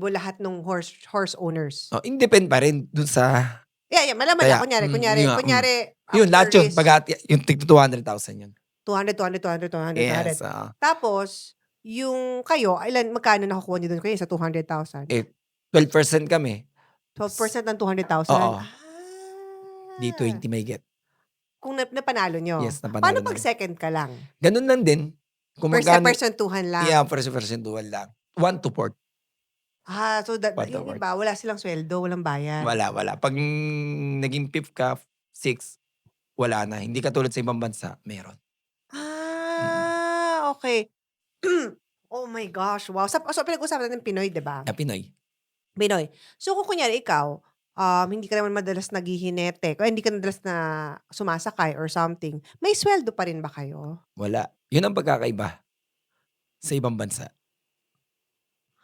lahat ng horse owners. Independ pa rin doon sa Yeah, malaman Kaya, na. Kunyari, yun nga, yun, after lahat yun. this, Yung tig 200,000 yun. 200, 200, 200, 200, 200. Yes. Tapos, yung kayo, magkano nakukuha niyo doon kayo sa 200,000? 12% kami. 12% ng 200,000? Oo. Ah. Di 20 may get. Kung napanalo nyo. Yes, napanalo Paano namin. pag second ka lang? Ganun lang din. Kung magkano, Persentuhan lang. yeah, persentuhan lang. 1 to 4. So yung 1 to 4. iba, wala silang sweldo, walang bayan. Wala. Pag naging 5th ka, 6, wala na. Hindi katulad sa ibang bansa, meron. Okay. Oh my gosh, wow. So pinag-usapan natin Pinoy, di ba? Pinoy. Pinoy. So kung kunyari ikaw, hindi ka naman madalas naghihinete, o hindi ka madalas na sumasakay or something, may sweldo pa rin ba kayo? Wala. Yun ang pagkakaiba sa ibang bansa.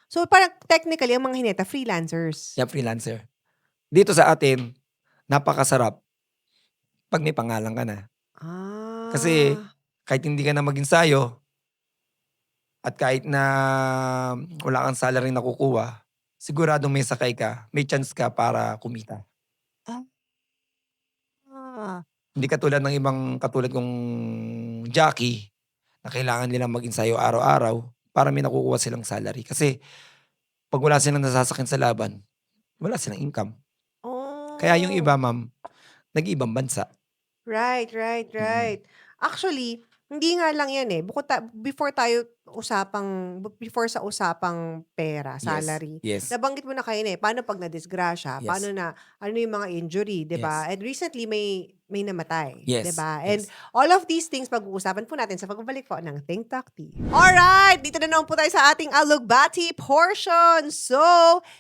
So parang technically, ang mga hineta, freelancers. Yeah, freelancer. Dito sa atin, napakasarap pag may pangalan ka na. Kasi kahit hindi ka na mag-ensayo at kahit na wala kang salary na kukuha, siguradong may sakay ka, may chance ka para kumita. Hindi katulad ng ibang katulad kong jockey na kailangan nilang mag-ensayo araw-araw para may nakukuha silang salary. Kasi pag wala silang nasasakyan sa laban, wala silang income. Kaya yung iba, ma'am, nag-iibang bansa. Right. Actually, hindi nga lang yan eh. Before sa usapang pera, salary, Yes. nabanggit mo na kayo eh, paano pag na-disgrasya? Yes. Paano na, ano yung mga injury, di ba? And recently, may namatay, Yes. di ba? Yes. And all of these things, pag-uusapan po natin sa pagbabalik po ng Think Talk Tea. Alright! Dito na naman po tayo sa ating Alugbati portion. So,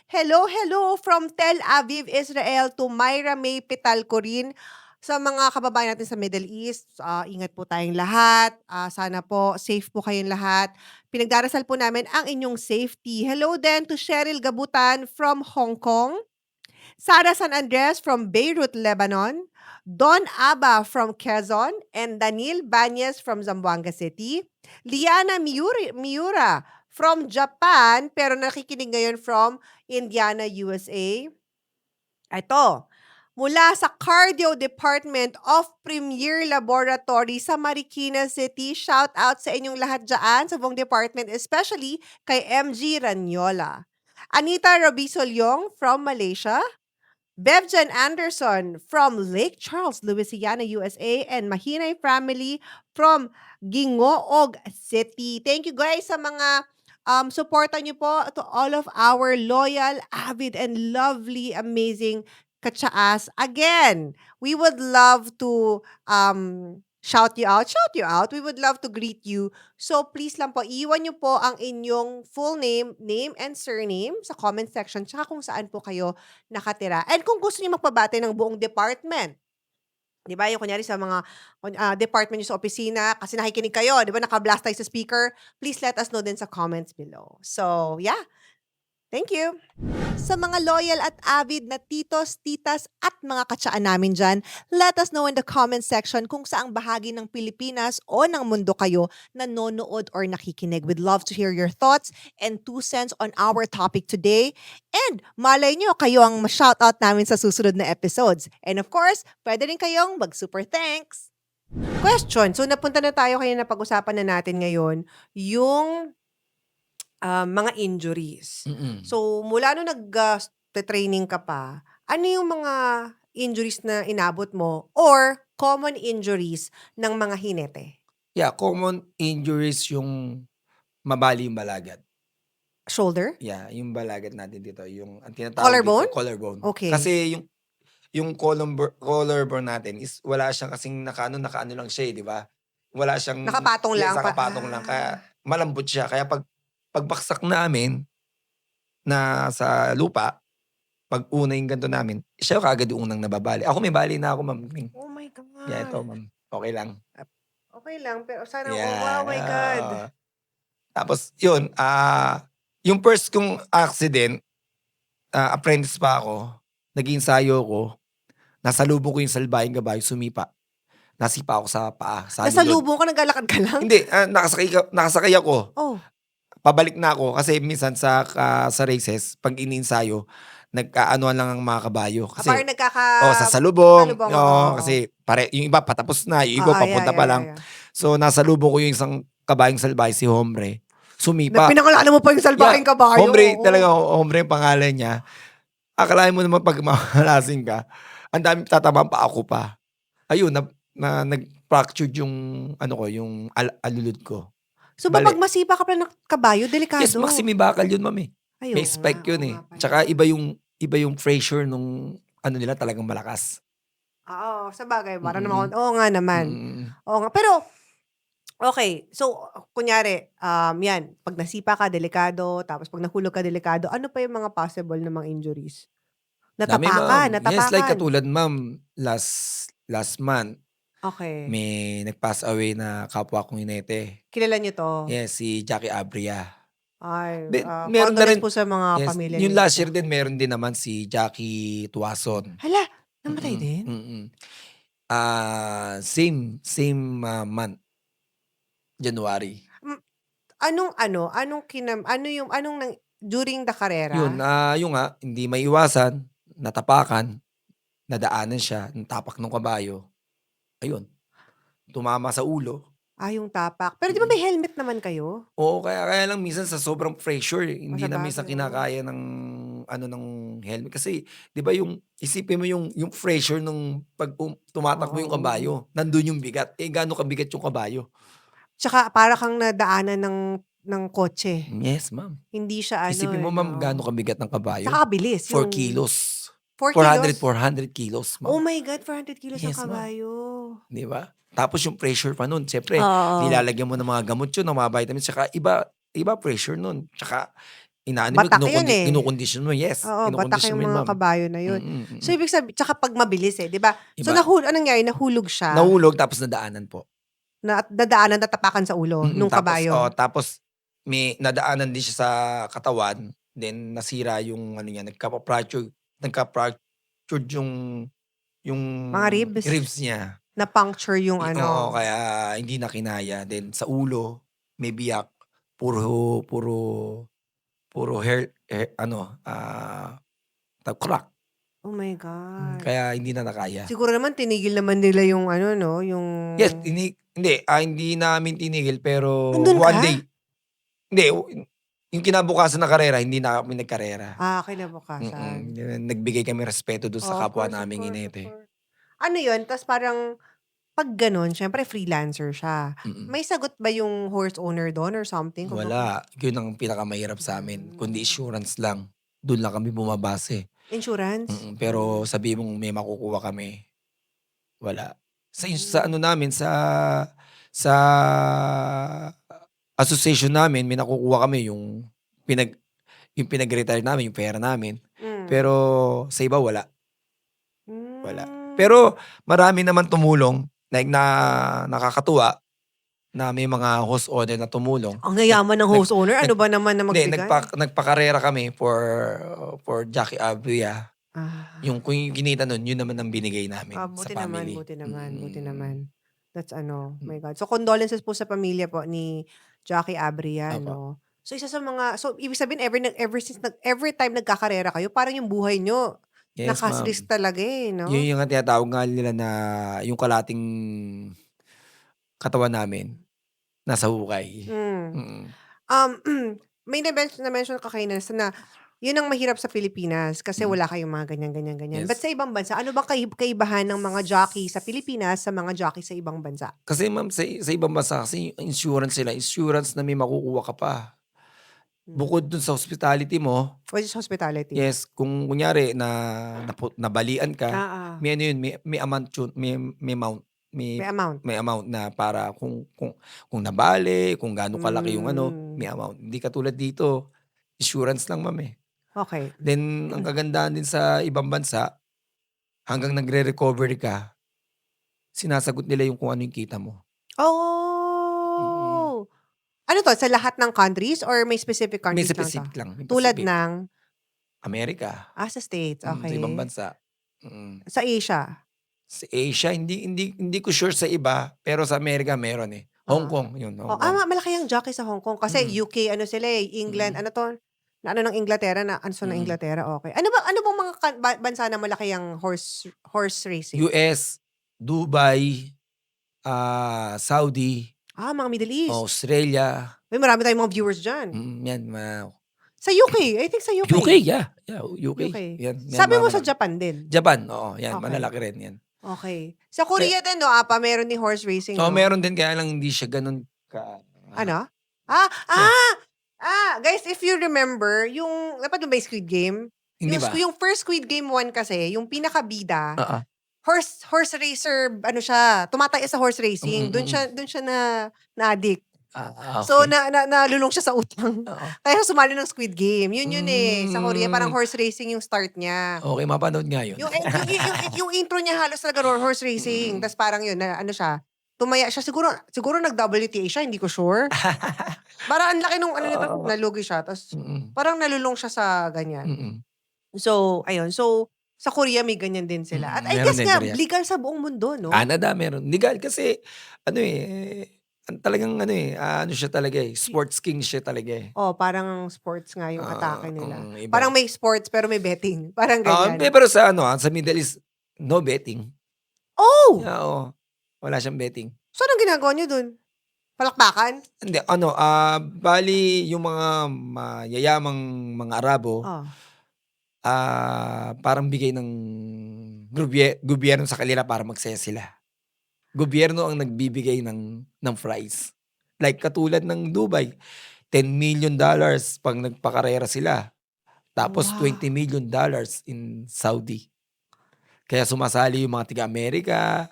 hello from Tel Aviv, Israel to Myra May Pitalcorin. Sa mga kababayan natin sa Middle East, ingat po tayong lahat. Sana po, safe po kayong lahat. Pinagdarasal po namin ang inyong safety. Hello din to Cheryl Gabutan from Hong Kong. Sara San Andres from Beirut, Lebanon. Don Aba from Quezon. And Daniel Banyes from Zamboanga City. Liana Miura from Japan, pero nakikinig ngayon from Indiana, USA. Ito. Mula sa Cardio Department of Premier Laboratory sa Marikina City. Shout out sa inyong lahat dyan sa buong department, especially kay MG Ranyola. Anita Robisolyong from Malaysia. Bevjan Anderson from Lake Charles, Louisiana, USA. And Mahinay family from Gingoog City. Thank you guys sa mga supportan niyo po to all of our loyal, avid, and lovely, amazing Katsaas. Again, we would love to shout you out. We would love to greet you. So please lang po, iwan niyo po ang inyong full name and surname sa comment section, tsaka kung saan po kayo nakatira. And kung gusto niyo magpabati ng buong department, di ba? Yung kunyari sa mga department niyo sa opisina, kasi nakikinig kayo, di ba? Naka-blast tayo sa speaker. Please let us know din sa comments below. So, yeah. Thank you! Sa mga loyal at avid na titos, titas at mga katsaan namin dyan, let us know in the comment section kung saang bahagi ng Pilipinas o ng mundo kayo nanonood or nakikinig. We'd love to hear your thoughts and 2 cents on our topic today. And malay nyo, kayo ang ma-shoutout namin sa susunod na episodes. And of course, pwede rin kayong mag-super thanks! Question. So napunta na tayo kaya na pag-usapan na natin ngayon yung mga injuries. So, mula nung nag-training ka pa, ano yung mga injuries na inabot mo or common injuries ng mga hinete? Yeah, common injuries yung mabali yung balagat. Shoulder? Yeah, yung balagat natin dito. Yung ang tinatawag Collarbone? dito, collarbone. Okay. Kasi yung collarbone natin is wala siyang kasing nakaano lang siya, di ba? Wala siyang Nakapatong lang. Nakapatong lang. Kaya malambot siya. Kaya pagbaksak namin na sa lupa, pag una yung ganito namin, siya kagad yung unang nababali. Ako may bali na ako, ma'am. Oh my God. Yeah, ito, ma'am. Okay lang. Okay lang, pero sana, Yeah. oh my God. Tapos, yun, yung first kong accident, apprentice pa ako, nag-ensayo ko, nasalubong ko yung salbayang gabayo, sumipa. Nasipa ako sa paa. Nasalubong ka, naglalakad ka lang? Hindi, nakasakay ako. Oh. Pabalik na ako kasi minsan sa races, pag iniinsayo, nagkaanoan lang ang mga kabayo. Kasi, Parang sa salubong. salubong, Kasi, yung iba patapos na, yung iba Oo, papunta pa lang. yeah. So, nasa lubong ko yung isang kabayong salbahe, si Hombre. Na Sumipa. pinangalanan mo pa yung salbahing kabayo. Hombre, oo. talaga, Hombre yung pangalan niya. Akalain mo naman pag malasing ka, ang dami tatabang pa ako pa. Ayun, nag-fractured yung, yung alulod ko. So ba Bali. pag masipa ka pala ng kabayo, delikado? Yes, maximibakal yun, ma'am eh. Ay, May oo spike nga, yun oo eh. nga pala. Tsaka iba yung pressure nung nila talagang malakas. Oo, sabagay, parang Mm. naman, oo nga naman. Mm. Oo nga. Pero, okay. So, kunyari, yan, pag nasipa ka, delikado. Tapos pag nahulog ka, delikado. Ano pa yung mga possible na mga injuries? Dami, ma'am. Natapakan. Yes, like katulad, ma'am, last month, Okay. may nag-pass away na kapwa kong hinete. Kilala niyo to? Yes, si Jackie Abria. Ay, Meron na condolence rin, po sa mga yes, pamilya yung ni last year Jackie. din, meron din naman si Jackie Tuason. Hala, namatay Mm-mm, din? mm-mm. Same month, January. During the karera? Yun, yung nga, hindi maiwasan, natapakan, nadaanan siya, tapak ng kabayo. Ayun, tumama sa ulo. Yung tapak. Pero di ba may helmet naman kayo? Oo, kaya lang minsan sa sobrang pressure, hindi na minsan Sabagay, oo. kinakaya ng ng helmet. Kasi, di ba isipin mo yung pressure nung pag tumatakbo yung Oo. kabayo, nandun yung bigat. Gaano kabigat yung kabayo? Tsaka para kang nadaanan ng kotse. Yes, ma'am. Hindi siya Isipin mo, ma'am, gaano kabigat ng kabayo? Tsaka kabilis. 4 kilos. 4 400 kilos, Oh ma'am. my God, 400 kilos ang Yes, ma'am. kabayo. Di ba? Tapos yung pressure pa nun, siyempre, Oo. nilalagyan mo ng mga gamot yun, ng mga vitamins, tsaka iba pressure nun. Tsaka, Batak yun eh. kinukondisyon mo, yes. Oo, batak Kinukondisyon yung mo yun, mga ma'am. kabayo na yun. So, ibig sabihin, tsaka pag mabilis di ba? So, Iba. anong nangyari? Nahulog siya. Nahulog, tapos nadaanan po. Nadaanan, natapakan sa ulo nung kabayo. Tapos, may nadaanan din siya sa katawan, then nasira yung niya, nagka-fractured yung Mga ribs. ribs niya. Na-puncture yung Oo, kaya hindi na kinaya. Then sa ulo, may biyak, puro hair, crack. Oh my God. Kaya hindi na nakaya. Siguro naman tinigil naman nila yung yung... Yes, hindi namin tinigil, pero Andun one ka? day, hindi, yung kinabukasan na karera, hindi na kami nagkarera. Kinabukasan. Nagbigay kami respeto doon sa Of kapwa course, of naming course, inete. of course. Ano yun? Tapos parang, pag ganun, syempre freelancer siya. Mm. May sagot ba yung horse owner doon or something? Wala. Yun ang pinakamahirap sa amin. Kundi insurance lang. Doon lang kami bumabase. Insurance? Pero sabi mong may makukuha kami, wala. Sa ano namin, sa association namin, may nakukuha kami yung pinag-retire namin, yung pera namin. Pero sa iba, wala. Wala. Pero marami naman tumulong, like nakakatuwa, na may mga host owner na tumulong. Ang yayaman ng host owner? Ano ba naman na Hindi, magbigay? nagpakarera kami for Jackie Abria. Yung kinita nun, yun naman ang binigay namin sa Buti family. naman, buti naman. That's my God. So, condolences po sa pamilya po ni Jackie Abria, Opo. no? So, isa sa mga, ibig sabihin, every time nagkakarera kayo, parang yung buhay nyo, Yes, ma'am. nakasrisk talaga no? Yun yung tinatawag nga nila na yung kalating katawan namin, nasa hukay. May na-mention ka kayo na yun ang mahirap sa Pilipinas kasi wala kayong mga ganyan. Yes. But sa ibang bansa, ano bang kaibahan ng mga jockey sa Pilipinas sa mga jockey sa ibang bansa? Kasi ma'am, sa ibang bansa, kasi insurance na may makukuha ka pa. Bukod dun sa hospitality mo, Which is hospitality. yes, kung kunyari nabalian ka, may may amount yun, may amount. May amount. May amount na para kung nabali, kung gaano kalaki yung may amount. Hindi katulad dito, insurance lang, ma'am eh. Okay. Then, ang kagandahan din sa ibang bansa, hanggang nagre-recover ka, sinasagot nila yung kung ano yung kita mo. Oh! Ano to? Sa lahat ng countries or may specific May countries specific lang to? lang. Tulad Pacific. ng Amerika. sa States. Okay. Sa ibang bansa. Sa Asia. Sa Asia, hindi ko sure sa iba, pero sa Amerika meron eh. Hong Kong, yun. Hong Kong. Malaki ang jockey sa Hong Kong kasi UK, sila eh, England, ano to? Na ano ng Inglaterra na ano ng Mm. Inglaterra, okay. Ano bang mga bansa na malaki ang horse racing? US, Dubai, Saudi, Mga Middle East. Australia, Uy, marami tayong mga viewers diyan. yan Sa UK, I think sa UK. UK, yeah, UK. UK. Yan Sabi mo sa marami. Japan din? Japan, oo, yan Okay. malalaki rin yan. Okay. Sa Korea din 'no, meron din horse racing, So, 'no? meron din kaya lang hindi siya gano'n Ano? Guys, if you remember, yung napanood ba yung Squid Game? hindi ba? Yung first Squid Game 1 kasi, yung pinakabida, Oo. horse racer, ano siya, tumataya sa horse racing. Doon siya na-addict. Okay. So, nalulong siya sa utang. Oo. Kaya sumali ng Squid Game. Yun eh. Sa Korea, parang Mm. horse racing yung start niya. Okay, mapanood nga yun. Yung intro niya halos talaga horse racing. Tapos parang yun, na, ano siya, tumaya siya. Siguro nag-WTA siya, hindi ko sure. Parang ang laki nung ano nito, nalugi siya. Tapos parang nalulong siya sa ganyan. So, ayun. So, sa Korea may ganyan din sila. At I Meron guess din nga, Korea. legal sa buong mundo, no? Canada meron. Legal kasi, talagang ano siya talaga sports king siya talaga eh. Parang sports nga yung atake nila. Iba. Parang may sports pero may betting. Parang ganyan. Pero sa sa Middle East, no betting. Oh! Oo. Wala siyang betting. So, anong ginagawa niyo dun? Palakpakan? Hindi, bali yung mga mayayamang mga Arabo, parang bigay ng gobyerno sa kanila para magsaya sila. Gobyerno ang nagbibigay ng prize. Like katulad ng Dubai, $10 million pag nagpakarera sila. Tapos Wow. $20 million in Saudi. Kaya sumasali yung mga tiga-Amerika,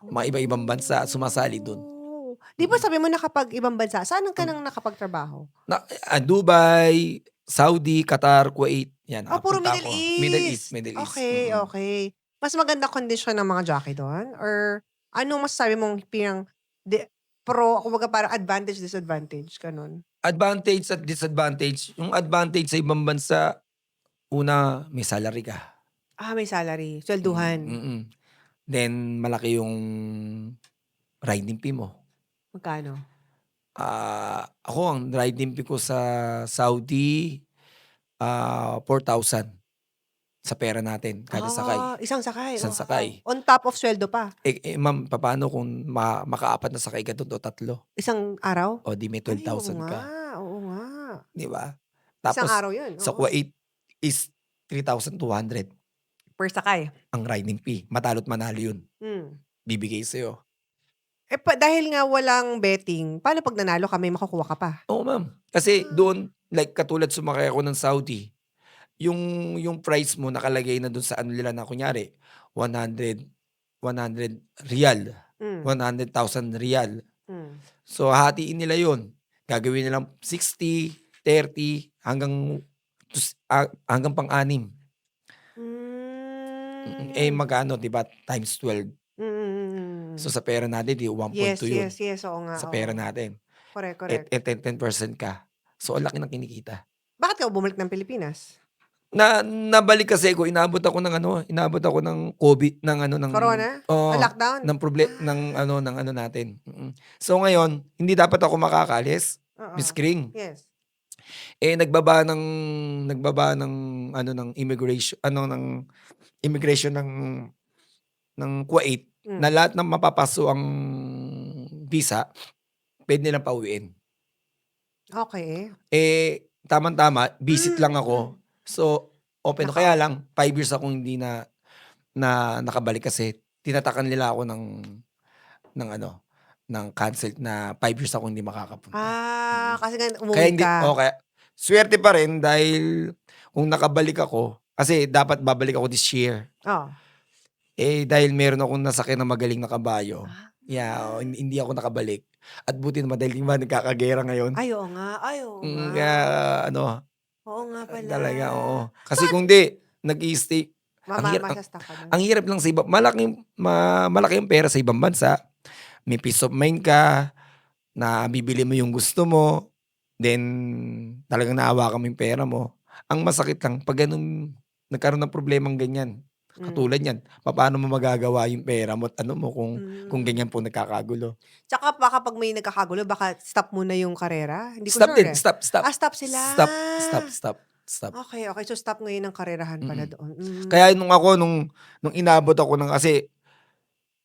mga iba-ibang bansa, sumasali dun. Di ba sabi mo nakapag ibang bansa? Saan ka nang nakapagtrabaho? Dubai, Saudi, Qatar, Kuwait. Yan, Puro nakapunta Middle ako. East. Middle East. Okay, okay. Mas maganda condition ng mga jockey doon? Or anong masasabi mong kumbaga parang advantage, disadvantage, ganun? Advantage at disadvantage. Yung advantage sa ibang bansa, una, may salary ka. May salary. Swelduhan. Then, malaki yung riding fee mo. Magkano? Ako, ang riding fee ko sa Saudi, 4,000 sa pera natin kada sakay. Isang sakay. Isang sakay. On top of sweldo pa. Ma'am, paano kung makaapat na sakay ka doon o 3? Isang araw? O di may 12,000 ka. Oo nga. Di ba? Isang Tapos, araw yun. sa Kuwait is 3,200 Per sakay. ang riding fee. Matalo't manalo yun. Bibigay sa'yo. Dahil nga walang betting, paano pag nanalo ka, may makukuha ka pa? Oo, ma'am. Kasi doon, like katulad sumakay ako ng Saudi, yung price mo nakalagay na doon sa ano nila na kunyari, 100 riyal, 100,000 riyal. So, hatiin nila yun. Gagawin nilang 60, 30, hanggang pang-anim. Magkano, di ba? Times 12. So, sa pera natin, di 1.2 yun. Yes, oo nga. Sa pera natin. Correct. 10% ka. So, ang laki ng kinikita. Bakit ka bumalik ng Pilipinas? Nabalik kasi ako, inabot ako ng COVID, ng Corona? Lockdown? ng natin. So ngayon, hindi dapat ako makakalis, Miss Kring. Yes. Nagbaba ng immigration ng Kuwait na lahat ng mapapaso ang visa, pwede nilang pauwiin. Okay. Tama-tama, visit lang ako. So, open. Kaya lang, 5 years akong hindi na nakabalik kasi tinatakan nila ako ng cancel na 5 years ako hindi makakapunta. Kasi nga umuwi Kaya hindi, ka. okay. Swerte pa rin dahil kung nakabalik ako, kasi dapat babalik ako this year. Dahil meron akong nasakyan na magaling na kabayo. Hindi ako nakabalik. At buti naman dahil di ba nagkakagera ngayon. Ay, oo nga. Kaya Oo nga pala. talaga, oo. Kasi kung di, nag-i-stay. Masasta ka Ang hirap lang sa iba. Malaki yung pera sa ibang bansa. May peace of mind ka, na bibili mo yung gusto mo, then talagang naawakan mo yung pera mo. Ang masakit lang, pag ganun, nagkaroon ng problemang ganyan. Katulad yan, paano mo magagawa yung pera mo at kung ganyan po nagkakagulo. Tsaka baka pag may nagkakagulo, baka stop muna yung karera. Hindi ko Stop sure din, stop. stop sila. Stop. Stop. Okay, okay. So, stop ngayon ang karerahan pala Mm. doon. Kaya nung inabot ako ng kasi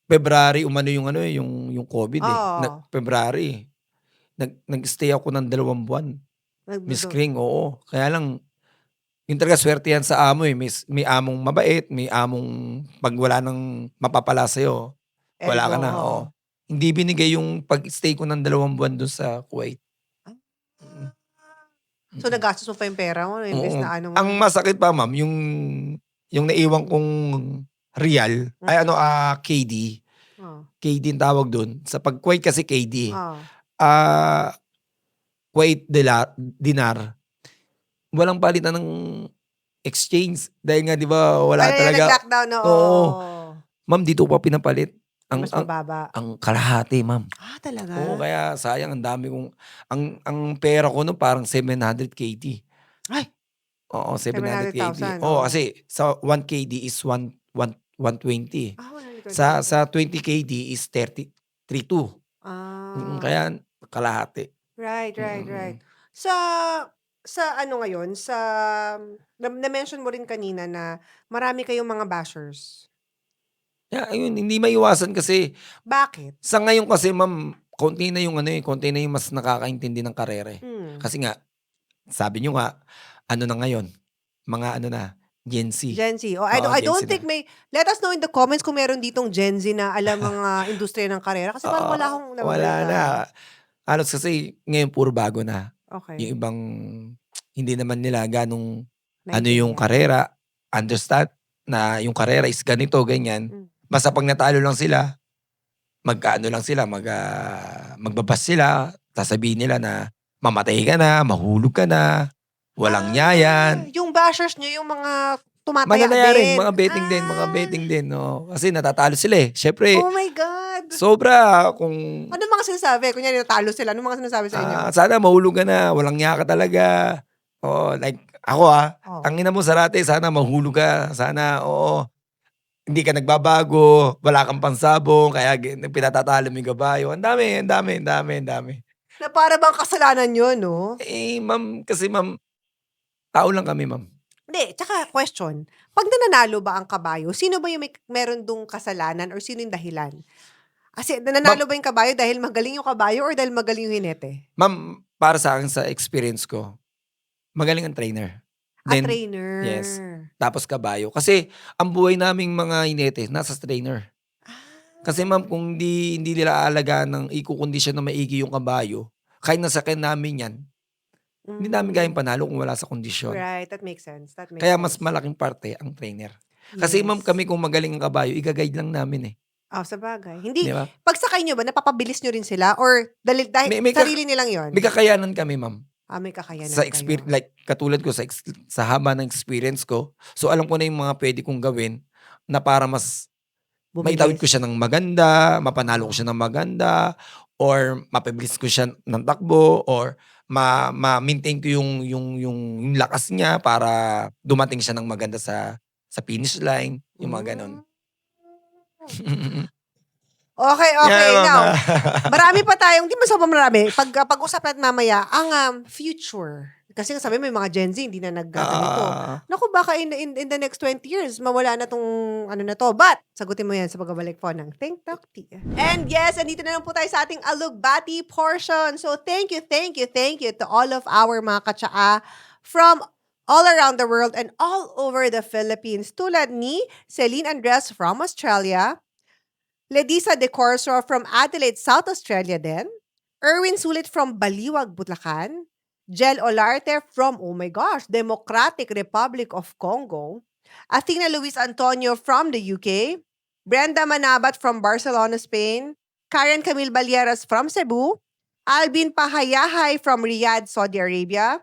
February umano yung ano eh, yung COVID eh. Oo. February. Nag-stay ako ng 2 buwan. Miss Nagdo Kring, oo. Kaya lang, yung talaga swerte yan sa amo eh. May among mabait, may among pag wala nang mapapala sa'yo, wala ergo, ka na, oo. Hindi binigay yung pag-stay ko ng 2 buwan dun sa Kuwait. Ah. Mm. So, nagastos mo pa yung pera mo imbes Oo. na ano mo. Ang masakit pa ma'am, yung naiwan kong real, ay ano, KD. Oh. KD ang tawag dun. Sa pag Kuwait kasi KD. Oh. Kuwait dinar. Walang palitan ng exchange. Dahil nga 'di ba wala Ay, talaga. nag-lockdown, oo. Oo. Ma'am, dito pa pinapalit. Ang Mas mababa. ang kalahati, ma'am. Talaga? Oo, kaya sayang ang dami kong ang pera ko no parang 700 KD. Ay! Oo, 700 KD. 700,000, Oo, oo. kasi sa 1 KD is 120. 120,000. Sa 20 KD is 32. Kaya kalahati. Right. Mm. Sa ano ngayon, na-mention mo rin kanina na marami kayong mga bashers. Yeah, ayun, hindi maiwasan kasi Bakit? sa ngayon kasi ma'am, konti na yung mas nakakaintindi ng karera eh. Kasi nga, sabi nyo nga, ano na ngayon, mga ano na, Gen Z. Gen Z. Oh, Oo, I Gen don't Z think na. let us know in the comments kung meron ditong Gen Z na alam mga industriya ng karera. Kasi parang wala akong Wala na. nababalita. Halos kasi ngayon puro bago na. Okay. Yung ibang hindi naman nila ganong ano yung Naintindihan. karera, understand na yung karera is ganito, ganyan. Basta pag natalo lang sila, magkaano lang sila, magbabas sila, sasabihin nila na mamatay ka na, mahulog ka na, walang nyayan. Yung bashers nyo, yung mga tumataya Mananayarin, din. mga betting din. No? Kasi natatalo sila eh. Syempre, Oh my God. sobra kung Ano mga sinasabi? Kunyari natalo sila. Ano mga sinasabi sa inyo? sana mahulog ka na, walang nya ka talaga. Oo, like ako Oh. tangina mo Sarate, sana mahulog ka. Sana, oo. Hindi ka nagbabago, wala kang pansabong, kaya pinatatalo mo yung gabayo. Ang dami. Na para bang kasalanan yun, no? Eh, ma'am, kasi ma'am, tao lang kami, ma'am. Hindi, tsaka question. Pag nananalo ba ang kabayo, sino ba yung meron dong kasalanan or sino yung dahilan? Kasi nananalo ba yung kabayo dahil magaling yung kabayo or dahil magaling yung hinete? Ma'am, para sa akin, sa experience ko, magaling ang trainer. Then, Trainer. yes. Tapos kabayo. Kasi ang buhay naming mga hinete, nasa trainer. Kasi ma'am, kung hindi nila aalagaan ng ikukondisyon na maigi yung kabayo, kahit nasakyan namin yan, hindi namin kayang panalo kung wala sa kondisyon. Right, that makes sense. Kaya mas malaking parte ang trainer. Kasi ma'am, kami kung magaling ang kabayo, i-guide lang namin eh. Sabagay. Hindi, Di ba? pagsakay nyo ba, napapabilis nyo rin sila? Or dahil May sarili nilang yon? May kakayanan kami, ma'am. May kakayanan Sa kayo. like katulad ko sa haba ng experience ko. So alam ko na yung mga pwede kong gawin na para mas maitawid ko siya ng maganda, mapanalo ko siya ng maganda, or mapabilis ko siya ng takbo, or ma-maintain ko yung lakas niya para dumating siya ng maganda sa finish line, yung mga ganon. Okay. Yeah, Now, ma'am. marami pa tayong, di ba sobrang marami, pag-usap natin mamaya, ang future. Kasi sabi mo, yung mga Gen Z, hindi na naggaganito. Naku, baka in the next 20 years, mawala na tong ano na to. But, sagutin mo yan sa pagbabalik po ng Think Talk Tea. And yes, andito na lang po tayo sa ating alugbati portion. So, thank you to all of our mga katsaa from all around the world and all over the Philippines. Tulad ni Celine Andres from Australia, Ledisa De Corso from Adelaide, South Australia din, Erwin Sulit from Baliwag, Bulacan, Jel Olarte from, oh my gosh, Democratic Republic of Congo, Athena Luis Antonio from the UK, Brenda Manabat from Barcelona, Spain, Karen Camille Balieras from Cebu, Alvin Pahayahay from Riyadh, Saudi Arabia,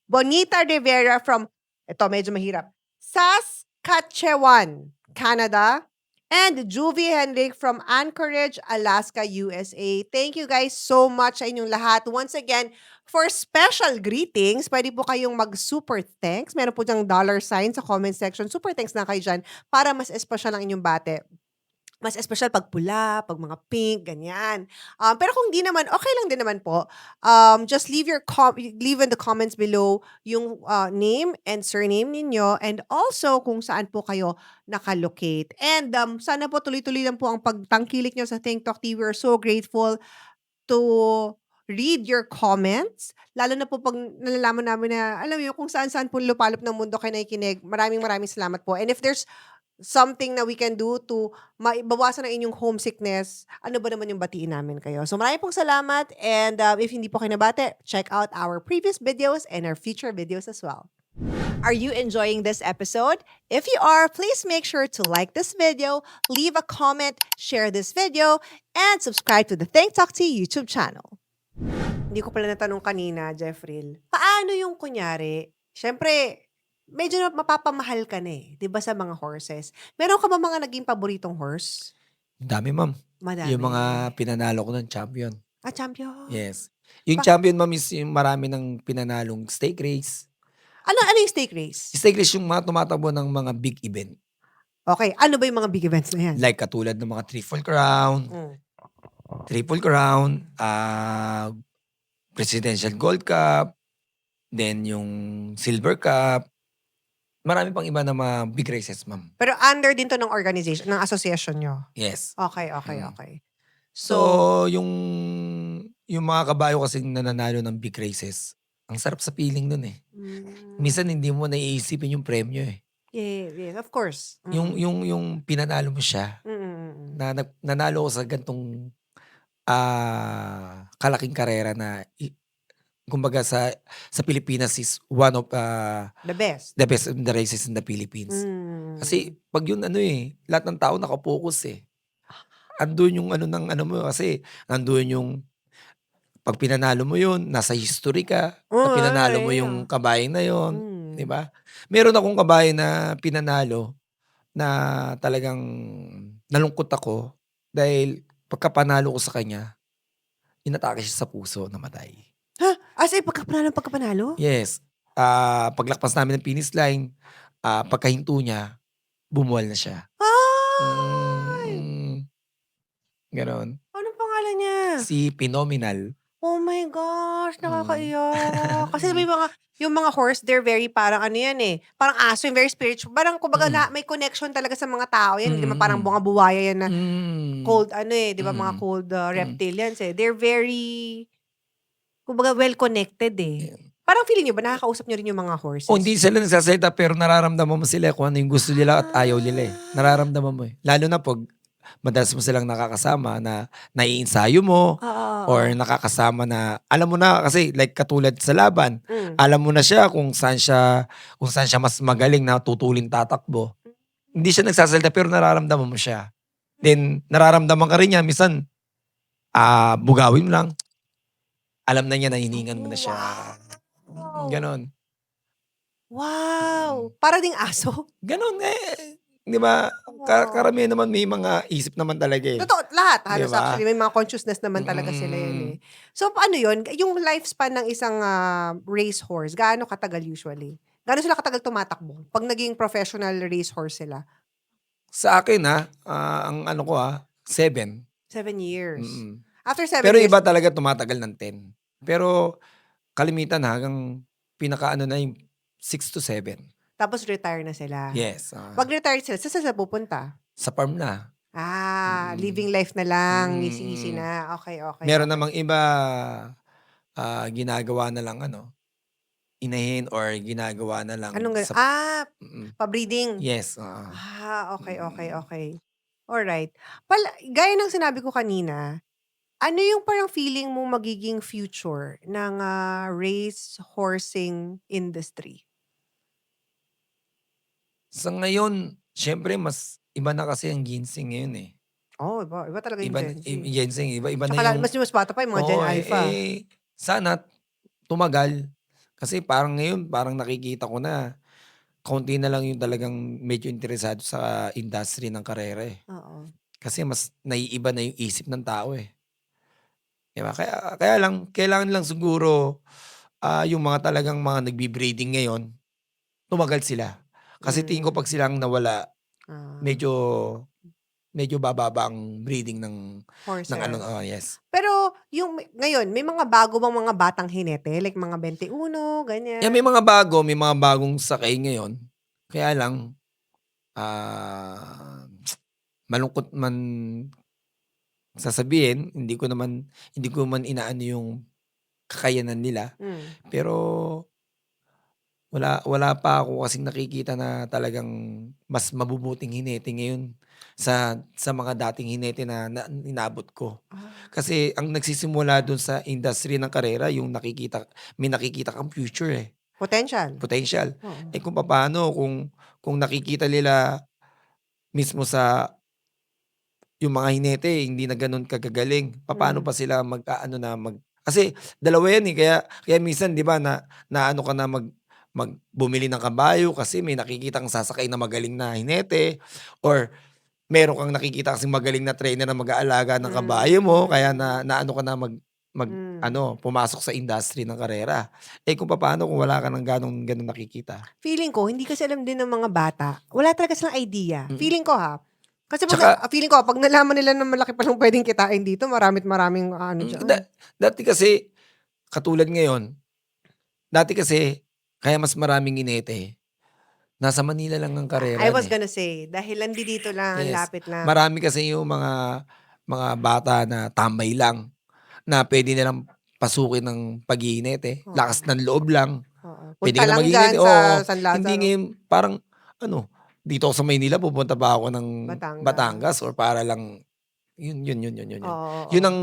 Bonita Rivera from, ito medyo mahirap, Saskatchewan, Canada, and Juvie Henrik from Anchorage, Alaska, USA. Thank you guys so much sa inyong lahat. Once again, for special greetings, pwede po kayong mag-super thanks. Meron po dyang $ sign sa comment section. Super thanks na kayo dyan para mas espesyal ang inyong bate. Mas espesyal 'pag pula, 'pag mga pink, ganyan. Pero kung di naman, okay lang din naman po. Just leave in the comments below yung, name and surname ninyo and also kung saan po kayo naka-locate. And, sana po tuloy-tuloy lang po ang pagtangkilik niyo sa Think Talk TV. We're so grateful to read your comments, lalo na po 'pag nalalaman namin na, alam mo yun, kung saan-saan po lupalop ng mundo kayo nakikinig. Maraming maraming salamat po. And if there's something na we can do to bawasan ang inyong homesickness, ano ba naman yung batiin namin kayo. So maraming pong salamat and, if hindi po kayo nabati, check out our previous videos and our future videos as well. Are you enjoying this episode? If you are, please make sure to like this video, leave a comment, share this video, and subscribe to the Think Talk Tea YouTube channel. Hindi ko pala natanong kanina, Jeffrey. Paano yung kunyari, syempre, medyo na mapapamahal ka na 'di ba sa mga horses? Meron ka ba mga naging paboritong horse? Ang dami, ma'am. Madami. Yung mga pinanalo ko ng champion. Champion. Yes. Yung Pa champion, ma'am, is yung marami ng pinanalong stake race. Ano yung stake race? Stake race yung mga tumatakbo ng mga big event. Okay, ano ba yung mga big events na yan? Like katulad ng mga Triple Crown, Presidential Gold Cup, then yung Silver Cup. Marami pang iba na mga big races, ma'am. Pero under din to ng organization, ng association nyo? Yes. Okay. Mm. So, So, yung mga kabayo kasing nananalo ng big races, ang sarap sa feeling nun eh. Minsan hindi mo naiisipin yung premyo eh. yes, of course. Yung pinanalo mo siya, na nanalo ko sa gantong kalaking karera na kumbaga sa Pilipinas is one of The best. the best in the races in the Philippines. Kasi pag yun lahat ng tao nakapokus eh. Andun yung mo kasi andun yung pag pinanalo mo yun, nasa history ka. Na pinanalo mo yung kabayan na yun. Di ba? Meron akong kabayan na pinanalo na talagang nalungkot ako dahil pagkapanalo ko sa kanya, inatake siya sa puso, namatay. Ha? As in, pagkapanalo? Yes. Paglakpas namin ng finish line, pagkahinto niya, bumuwal na siya. Ay! Ganon. Anong pangalan niya? Si Phenomenal. Oh my gosh, nakakaiyak. Kasi yung mga horse, they're very parang ano yan eh. Parang aso, yung very spiritual. Parang kumbaga may connection talaga sa mga tao yan. Hindi naman parang mga buwaya yan na cold di ba mga cold reptilians eh. They're very, kumbaga well connected eh. Parang feeling nyo ba nakakausap nyo rin yung mga horses? Hindi sila nagsasalita pero nararamdaman mo sila kung ano yung gusto nila at ayaw nila eh. Nararamdaman mo eh. Lalo na pag madalas mo silang nakakasama na naiinsayo mo or nakakasama na alam mo na kasi like katulad sa laban, alam mo na siya kung saan siya mas magaling na tutulin tatakbo. Hindi siya nagsasalita pero nararamdaman mo siya. Then nararamdaman ka rin niya minsan bugawin mo lang. Alam na niya na hiningan mo na siya. Ganon. Wow! Para ding aso. Ganon eh. Di ba? Karamihan naman may mga isip naman talaga eh. Totoo, lahat. Halos Diba? actually, may mga consciousness naman talaga sila yun eh. So, paano yun? Yung lifespan ng isang racehorse, gaano katagal usually? Gaano sila katagal tumatakbo? Pag naging professional racehorse sila? Sa akin ang 7. 7 years. Mm-mm. After 7 Pero years, iba talaga tumatagal ng 10. Pero kalimitan hanggang pinakaano na yung 6 to 7. tapos retire na sila. Yes. Pag retire sila, saan sila pupunta? Sa farm na. Living life na lang. Easy-easy na. Okay. Meron namang iba ginagawa na lang inahin or ginagawa na lang Anong sa pa-breeding? yes. Okay. Alright. Gaya ng sinabi ko kanina, ano yung parang feeling mo magiging future ng race horsing industry? Sa ngayon, syempre mas iba na kasi ang ginseng ngayon eh. Oh, iba talaga yung Gen Z. Ginseng, iba na Tsaka yung mas bata pa yung mga Gen Alpha. Sana tumagal. Kasi parang ngayon, parang nakikita ko na kaunti na lang yung talagang medyo interesado sa industry ng karera eh. Oo. Kasi mas naiiba na yung isip ng tao eh. Diba? Kaya lang, kailangan lang siguro yung mga talagang mga nagbi-breeding ngayon, tumagal sila. Kasi tingin ko pag silang nawala, medyo medyo bababa ang breeding ng ano, Horses. yes. Pero ngayon, may mga bago bang mga batang hinete? Like mga 21, Yeah, ganyan? may mga bagong sakay ngayon. Kaya lang, malungkot man sasabihin, hindi ko man inaano yung kakayanan nila. Mm. Pero wala pa ako kasing nakikita na talagang mas mabubuting hinete ngayon sa mga dating hinete na inabot ko. Ah, Kasi ang nagsisimula dun sa industry ng karera yung may nakikita kang future, potential. potential. Oo. Kung papaano kung nakikita nila mismo sa yung mga hinete hindi na gano'n kagagaling, papaano Mm. pa sila mag-aano na kasi dalawa yan, kaya minsan 'di ba naano ka na bumili ng kabayo kasi may nakikita kang sasakay na magaling na hinete or meron kang nakikita kasing magaling na trainer na mag-aalaga ng kabayo mo kaya naano ka na Mm. pumasok sa industry ng karera. Kung papaano kung wala ka ng gano'ng nakikita? Feeling ko, hindi kasi alam din ng mga bata. Wala talaga silang idea. Mm. Feeling ko ha. Kasi Tsaka feeling ko, pag nalaman nila na malaki palang pwedeng kitain dito, maraming ano dyan. dati kasi katulad ngayon, dati kasi kaya mas maraming hinete, nasa Manila lang ang I karera, was gonna say, dahil dito lang, Yes. lapit lang. Marami kasi yung mga bata na tambay lang, na puwede nilang pasukin ng paghihinete, Oo. lakas ng loob lang, Oo. puwede Punta ka na lang dyan maghinete, sa oo. San Hindi Lazaro, ngayon parang ano, dito ako sa Maynila pupunta pa ako ng Batangas Batangas. or para lang yun. Oo, Yun oo. ang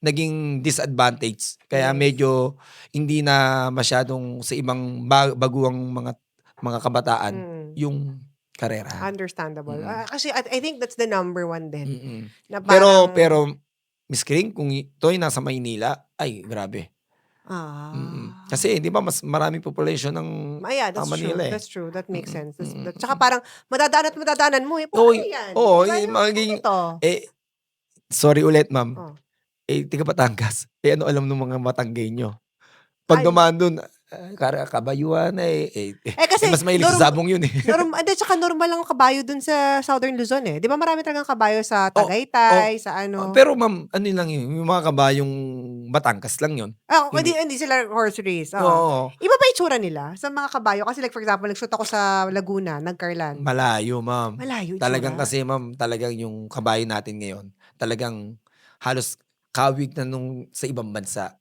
naging disadvantage kaya Yes. medyo hindi na masyadong sa ibang baguhang mga kabataan Mm. yung karera. Understandable. Mm. Kasi I think that's the number one din. Mm. Na Pero parang, Miss Kring kung ito'y nasa Maynila, ay grabe. ah. Kasi 'di ba mas maraming population ng Yeah, that's true. Manila, That's true. That makes sense. Tsaka mm. parang madadaanan mo Oo, ano yan? oo, Di ba? yung Yung ano magiging to? sorry ulit ma'am, Oh. taga Batangas, ano alam nung mga Batanggenyo? 'Pag Ay, dumaan dun, kabayuan na, kasi mas mahilig sa sabong yun, hindi, tsaka normal lang ang kabayo dun sa Southern Luzon eh. Di ba marami talagang kabayo sa O o Tagaytay, sa ano? pero ma'am ano lang yun, yung mga kabayong Batangas lang yun. Hindi sila horse race. Oo. Oo, Iba ba itsura nila sa mga kabayo? Kasi like for example, nag-shoot ako sa Laguna, Nagcarlan. malayo ma'am. Malayo Talagang itsura. kasi ma'am, talagang yung kabayo natin ngayon, talagang halos kawig na nung sa ibang bansa.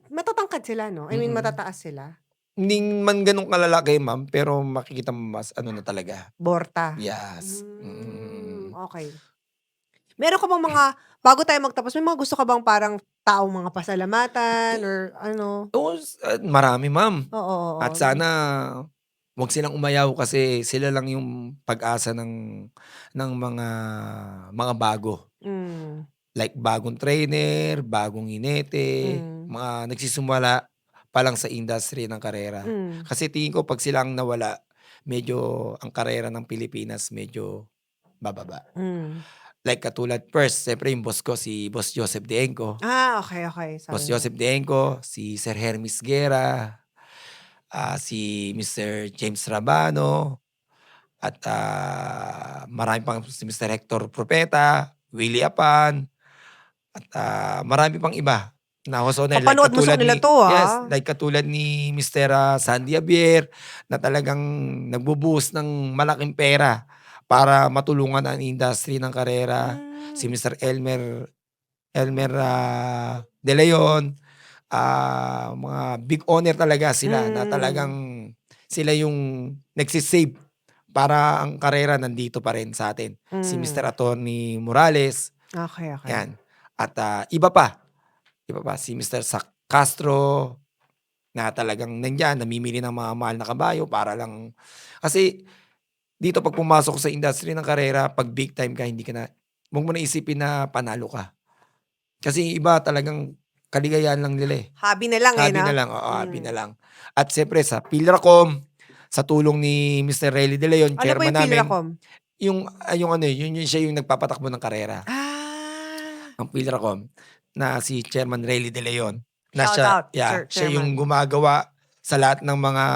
Matatangkad sila, no? I mean, Mm. matataas sila. Hindi man gano'n kalalaki ma'am, pero makikita mo mas ano na talaga. Borta. Yes. Okay. Meron ka bang bago tayo magtapos, may mga gusto ka bang parang taong mga pasalamatan or ano? Oo, marami ma'am. Oo, oo. At sana wag silang umayaw kasi sila lang yung pag-asa ng mga bago. Mm. Like bagong trainer, bagong hinete, Mm. mga nagsisimula pa lang sa industry ng karera. Mm. Kasi tingin ko 'pag sila ang nawala, medyo ang karera ng Pilipinas medyo bababa. Mm. Like katulad first, siyempre yung boss ko si Boss Joseph Dienco. Okay. Boss Sorry. Joseph Dienco, si Sir Hermes Guerra, si Mr. James Rabano, at marami pang si Mr. Hector Propeta, Willie Apan, at marami pang iba na host owner like Papanood mo sa katulad kanila ni to, yes, ah. like katulad ni Mr. Sandy Abier na talagang nagbubuhos ng malaking pera para matulungan ang industry ng karera. Si Mm. Mr. Elmer De Leon, mga big owner talaga sila na talagang sila yung nagsisave para ang karera nandito pa rin sa atin. Si Mr. Attorney Morales, Okay. yan. At iba pa si Mr. Castro na talagang nandiyan, namimili ng mga mahal na kabayo para lang kasi dito 'pag pumasok sa industry ng karera, 'pag big time ka hindi ka na wag mo na isipin na panalo ka. Kasi iba talagang kaligayahan lang nila, Hobby na lang Hobby no? na lang, oo, hobby na lang. At siyempre sa Philracom, sa tulong ni Mr. Relly De Leon, Ano po chairman yung namin, Philracom? yung ano, yun siya yung nagpapatakbo ng karera. Ang Philracom na si Chairman Relly De Leon na Shout out, Sir siya yung Chairman. gumagawa sa lahat ng mga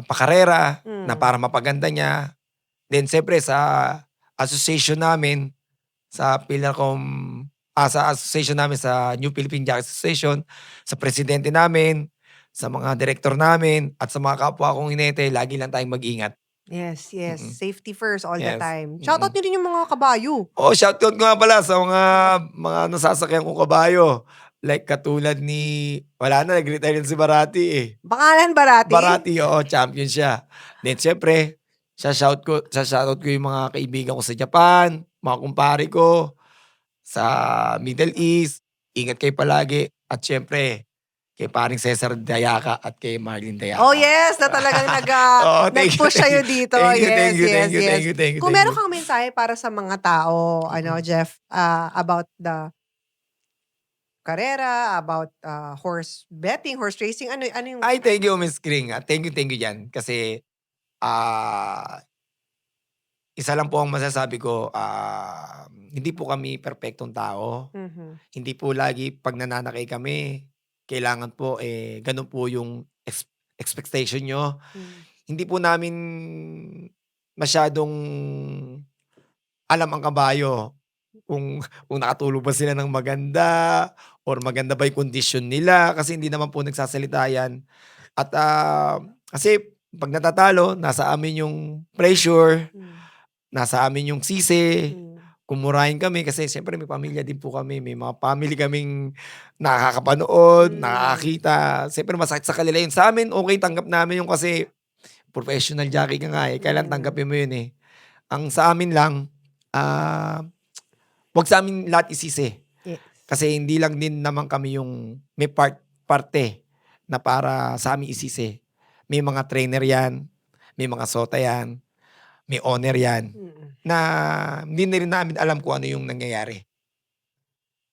pakarera na Mm. para mapaganda niya. Then siyempre sa association namin sa Pillarcom, sa association namin sa New Philippine Jockey Association, sa presidente namin, sa mga direktor namin, at sa mga kapwa kong hinete, lagi lang tayong mag-ingat. Yes, yes. Mm. Safety first all the Yes. time. Shoutout nyo rin yung mga kabayo. Shoutout ko nga pala sa mga nasasakyan kong kabayo. Like katulad ni, wala na, nag-retire yun si Barati eh. Pangalan Barati? Barati, oo, champion siya. Then syempre, shoutout ko yung mga kaibigan ko sa Japan, mga kumpare ko sa Middle East. Ingat kayo palagi. At syempre, kay paring Cesar Dayaca at kay Marlene Dayaca. Oh yes, na talagang Thank you, nag-push thank sa'yo you. dito. Thank you, Yes, thank you, yes, thank you, yes. thank you, thank you, Kung thank meron you. kang mensahe para sa mga tao, Jeff, about the karera, about horse betting, horse racing, ano yung... Ay, thank you, Miss Kring. Thank you dyan. Kasi, isa lang po ang masasabi ko, hindi po kami perpektong tao. Mhm. Hindi po lagi pag nananakay kami, kailangan po ganun po yung expectation nyo. Mm. Hindi po namin masyadong alam ang kabayo kung nakatulog ba sila ng maganda or maganda ba yung kondisyon nila kasi hindi naman po nagsasalita yan. At kasi pag natatalo, nasa amin yung pressure, nasa amin yung sisi, kumurahin kami kasi siyempre may pamilya din po kami, may mga family kaming nakakapanood, nakakakita. Siyempre masakit sa kanila yun. Sa amin, okay, tanggap namin yung kasi professional jockey ka nga kailan tanggapin mo yun Ang sa amin lang, wag sa amin lahat isisi. Yes. Kasi hindi lang din naman kami yung may parte na para sa amin isisi. May mga trainer yan, may mga sota yan, may owner yan, na hindi na rin namin alam kung ano yung nangyayari.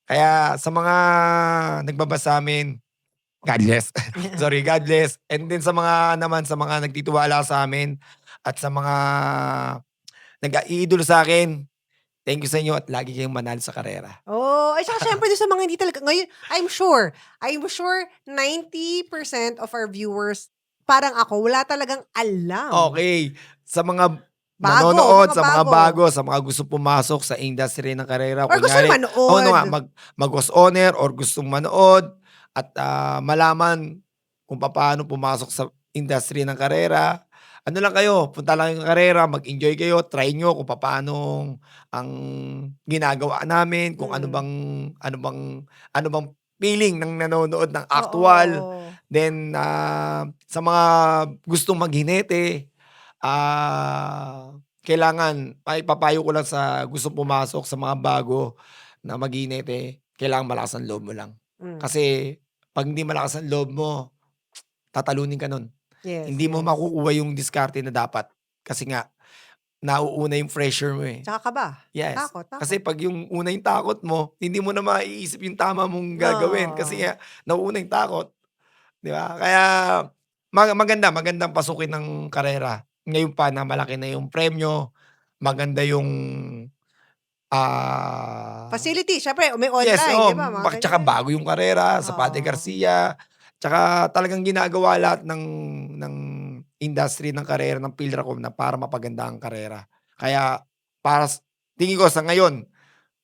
Kaya sa mga nagbabasa amin, God bless. Sorry, God bless. And then sa mga nagtitiwala sa amin at sa mga nag-iidolo sa akin, thank you sa inyo at lagi kayong manalo sa karera. Oh, ay saka syempre doon sa mga hindi talaga ngayon, I'm sure 90% of our viewers parang ako wala talagang alam. Okay, sa mga Bago, nanonood, mga sa mga bago. bago, sa mga gusto pumasok sa industry ng karera. Or gusto kunyari, manood. mag-host owner or gustong manood at malaman kung paano pumasok sa industry ng karera. Ano lang kayo, punta lang yung karera, mag-enjoy kayo, try nyo kung paano ang ginagawa namin, kung ano bang feeling ng nanonood ng actual. Oo. Then sa mga gustong maghinete, kailangan, papayo ko lang sa gustong pumasok sa mga bago na maghinete, kailangan malakas ang loob mo lang. Kasi pag hindi malakas ang loob mo, tatalunin ka nun. Yes, Hindi mo yes. makukuha yung diskarte na dapat. Kasi nga, nauuna yung pressure mo Tsaka ka ba? Yes. Takot. Kasi pag yung una yung takot mo, hindi mo na maiisip yung tama mong gagawin. Kasi nga, nauuna yung takot. Di ba? Kaya, magandang pasukin ng karera. Ngayon pa na malaki na yung premyo, maganda yung Facility, syempre may online, yes, di ba? Mga tsaka ganyan. bago yung karera sa Padre Oo. Garcia. Tsaka talagang ginagawa lahat ng industry ng karera ng Pillarcom na para mapaganda ang karera. Kaya tingin ko sa ngayon,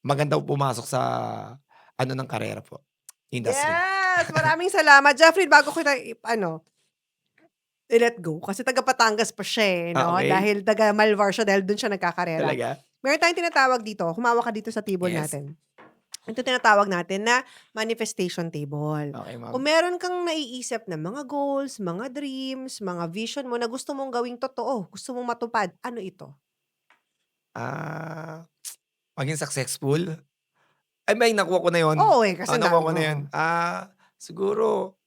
maganda pumasok sa ng karera po. Industry. Yes! Maraming salamat. Jeffrey, bago kita i-let go, kasi taga Batangas pa siya no? Okay. Dahil taga Malvar siya, dahil dun siya nagkakarera. Talaga? Meron tayong tinatawag dito, humawa ka dito sa table Yes. natin. Ito tinatawag natin na manifestation table. Okay, ma'am. Kung meron kang naiisip na mga goals, mga dreams, mga vision mo na gusto mong gawing totoo, gusto mong matupad, ano ito? Maging successful. Ay, may nakuha ko na yun. Oo kasi Nakuha ko na yun. Siguro,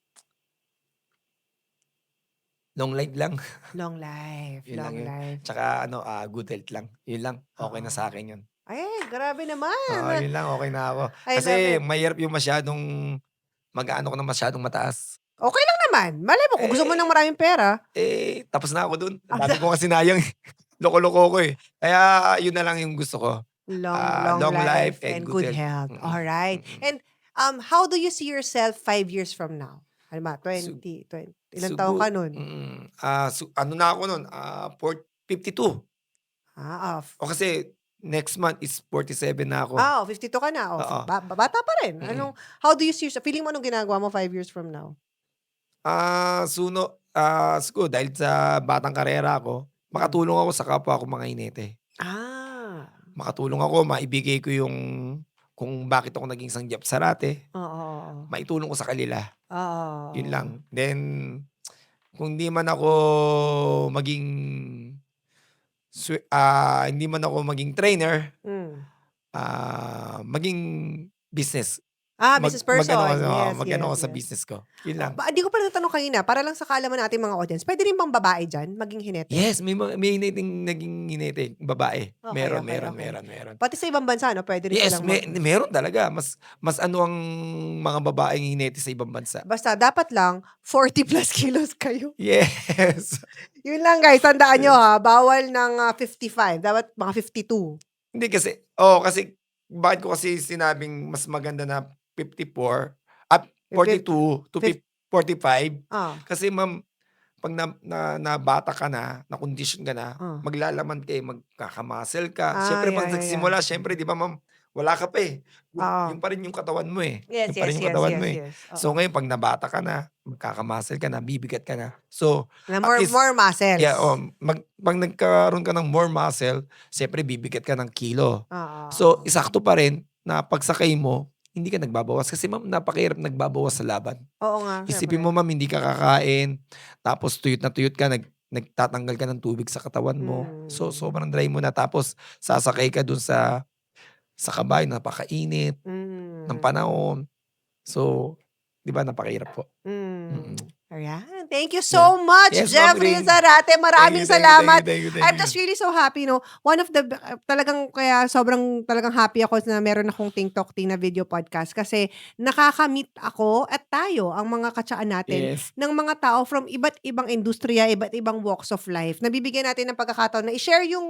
long life lang. Long life, Yun lang long yun. life. Tsaka good health lang. Yun lang. Okay na sa akin yun. Ay, grabe naman. Yun lang. Okay na ako. I love Kasi it. mahirap yung masyadong mag-ano ko na masyadong mataas. Okay lang naman. Malay mo, kung gusto mo ng maraming pera. Tapos na ako dun. Ang dami ko kasi nayang loko-loko ko Kaya yun na lang yung gusto ko. Long life and good health. Mm-mm. All right. Mm-mm. And how do you see yourself 5 years from now? Ano ba? 20. Ilang taon ka nun? Ano na ako nun? 52. Off. O kasi next month is 47 na ako. 52 ka na. Oo. Bata pa rin. Mm. How do you see yourself? Feeling mo anong ginagawa mo 5 years from now? Siguro dahil sa batang karera ako, makatulong ako sa kapwa ko mga hinete. Makatulong ako, maibigay ko yung kung bakit ako naging sangyap sa rate, Oo. maitulong ko sa kanila. Oo. Yun lang. Then, kung hindi man ako maging hindi man ako maging trainer, Mm. maging business. Business person. Yes, Mag-ano ako yes, sa yes. business ko. Yun lang. Hindi ko pala natanong kanina, para lang sa kaalaman natin mga audience, pwede rin bang babae dyan, maging hinete? Yes, may hineting naging hinete, babae. Okay, Meron. okay. Pati sa ibang bansa, no? Pwede rin Yes, silang meron talaga. Mas ano ang mga babaeng hinete sa ibang bansa. Basta, dapat lang, 40 plus kilos kayo. Yes. Yun lang guys, tandaan nyo ha, bawal ng 55, dapat mga 52. Hindi kasi, bakit ko kasi sinabing mas maganda na 54 at 42 to 45? Kasi ma'am, pag nabata ka na condition ka na, maglalaman ka, magkakamuscle ka. Siyempre, pag nagsimula, siyempre, di ba ma'am, wala ka pa eh. Yung pa rin yung katawan mo eh. Yes, Yung pa rin yung katawan mo eh. yes. So ngayon, pag nabata ka na, magkakamuscle ka na, bibigat ka na. So, More muscles. yeah, pag nagkaroon ka ng more muscle, siyempre bibigat ka ng kilo. So, isakto pa rin na pagsakay mo, hindi ka nagbabawas. Kasi ma'am, napakahirap nagbabawas sa laban. Oo nga. Isipin mo ma'am, hindi ka kakain, tapos tuyot na tuyot ka, nagtatanggal ka ng tubig sa katawan mo. So, sobrang dry mo na. Tapos, sasakay ka dun sa kabayo, napakainit ng panahon. So, di ba, napakahirap po. Ayan. Thank you so much, Yes, Jeffrey Ma'am Ring. Zarate. Maraming salamat. Thank you. I'm just really so happy, no? One of the, talagang, kaya sobrang talagang happy ako na meron akong Ting Talk Ting na video podcast kasi nakakamit ako at tayo, ang mga katsaan natin, Yes. ng mga tao from iba't ibang industriya, iba't ibang walks of life. Nabibigyan natin ng pagkakataon na i-share yung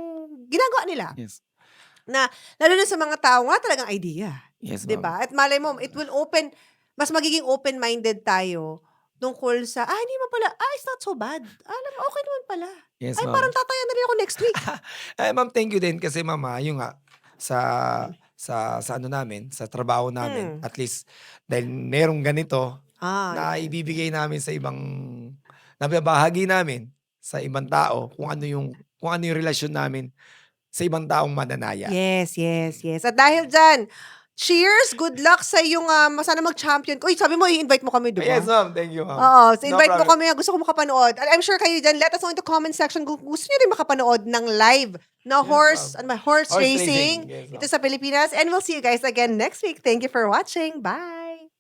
ginagawa nila. Yes. Na, lalo na sa mga tao, wala talagang idea. Yes, ma'am. Diba? At malay mo, it will open, mas magiging open-minded tayo tungkol sa, hindi man pala, it's not so bad. Alam mo, okay naman pala. Yes, Ay, ma'am. parang tataya na rin ako next week. Ma'am, thank you din kasi ma'am, yung nga, sa ano namin, sa trabaho namin, at least, dahil merong ganito, na ibibigay namin sa ibang, nababahagi namin sa ibang tao, kung ano yung relasyon namin sa ibang taong mananaya. Yes. At dahil dyan, cheers! Good luck sa iyong, sana mag-champion. Uy, sabi mo, i-invite mo kami, diba? Yes, ma'am. Thank you, ma'am. Oo, so No invite mo problem. kami. Gusto ko makapanood. I'm sure kayo dyan, let us know in the comment section kung gusto nyo rin makapanood ng live na horse Horse racing. racing. Yes, ma'am. Ito sa Pilipinas. And we'll see you guys again next week. Thank you for watching. Bye!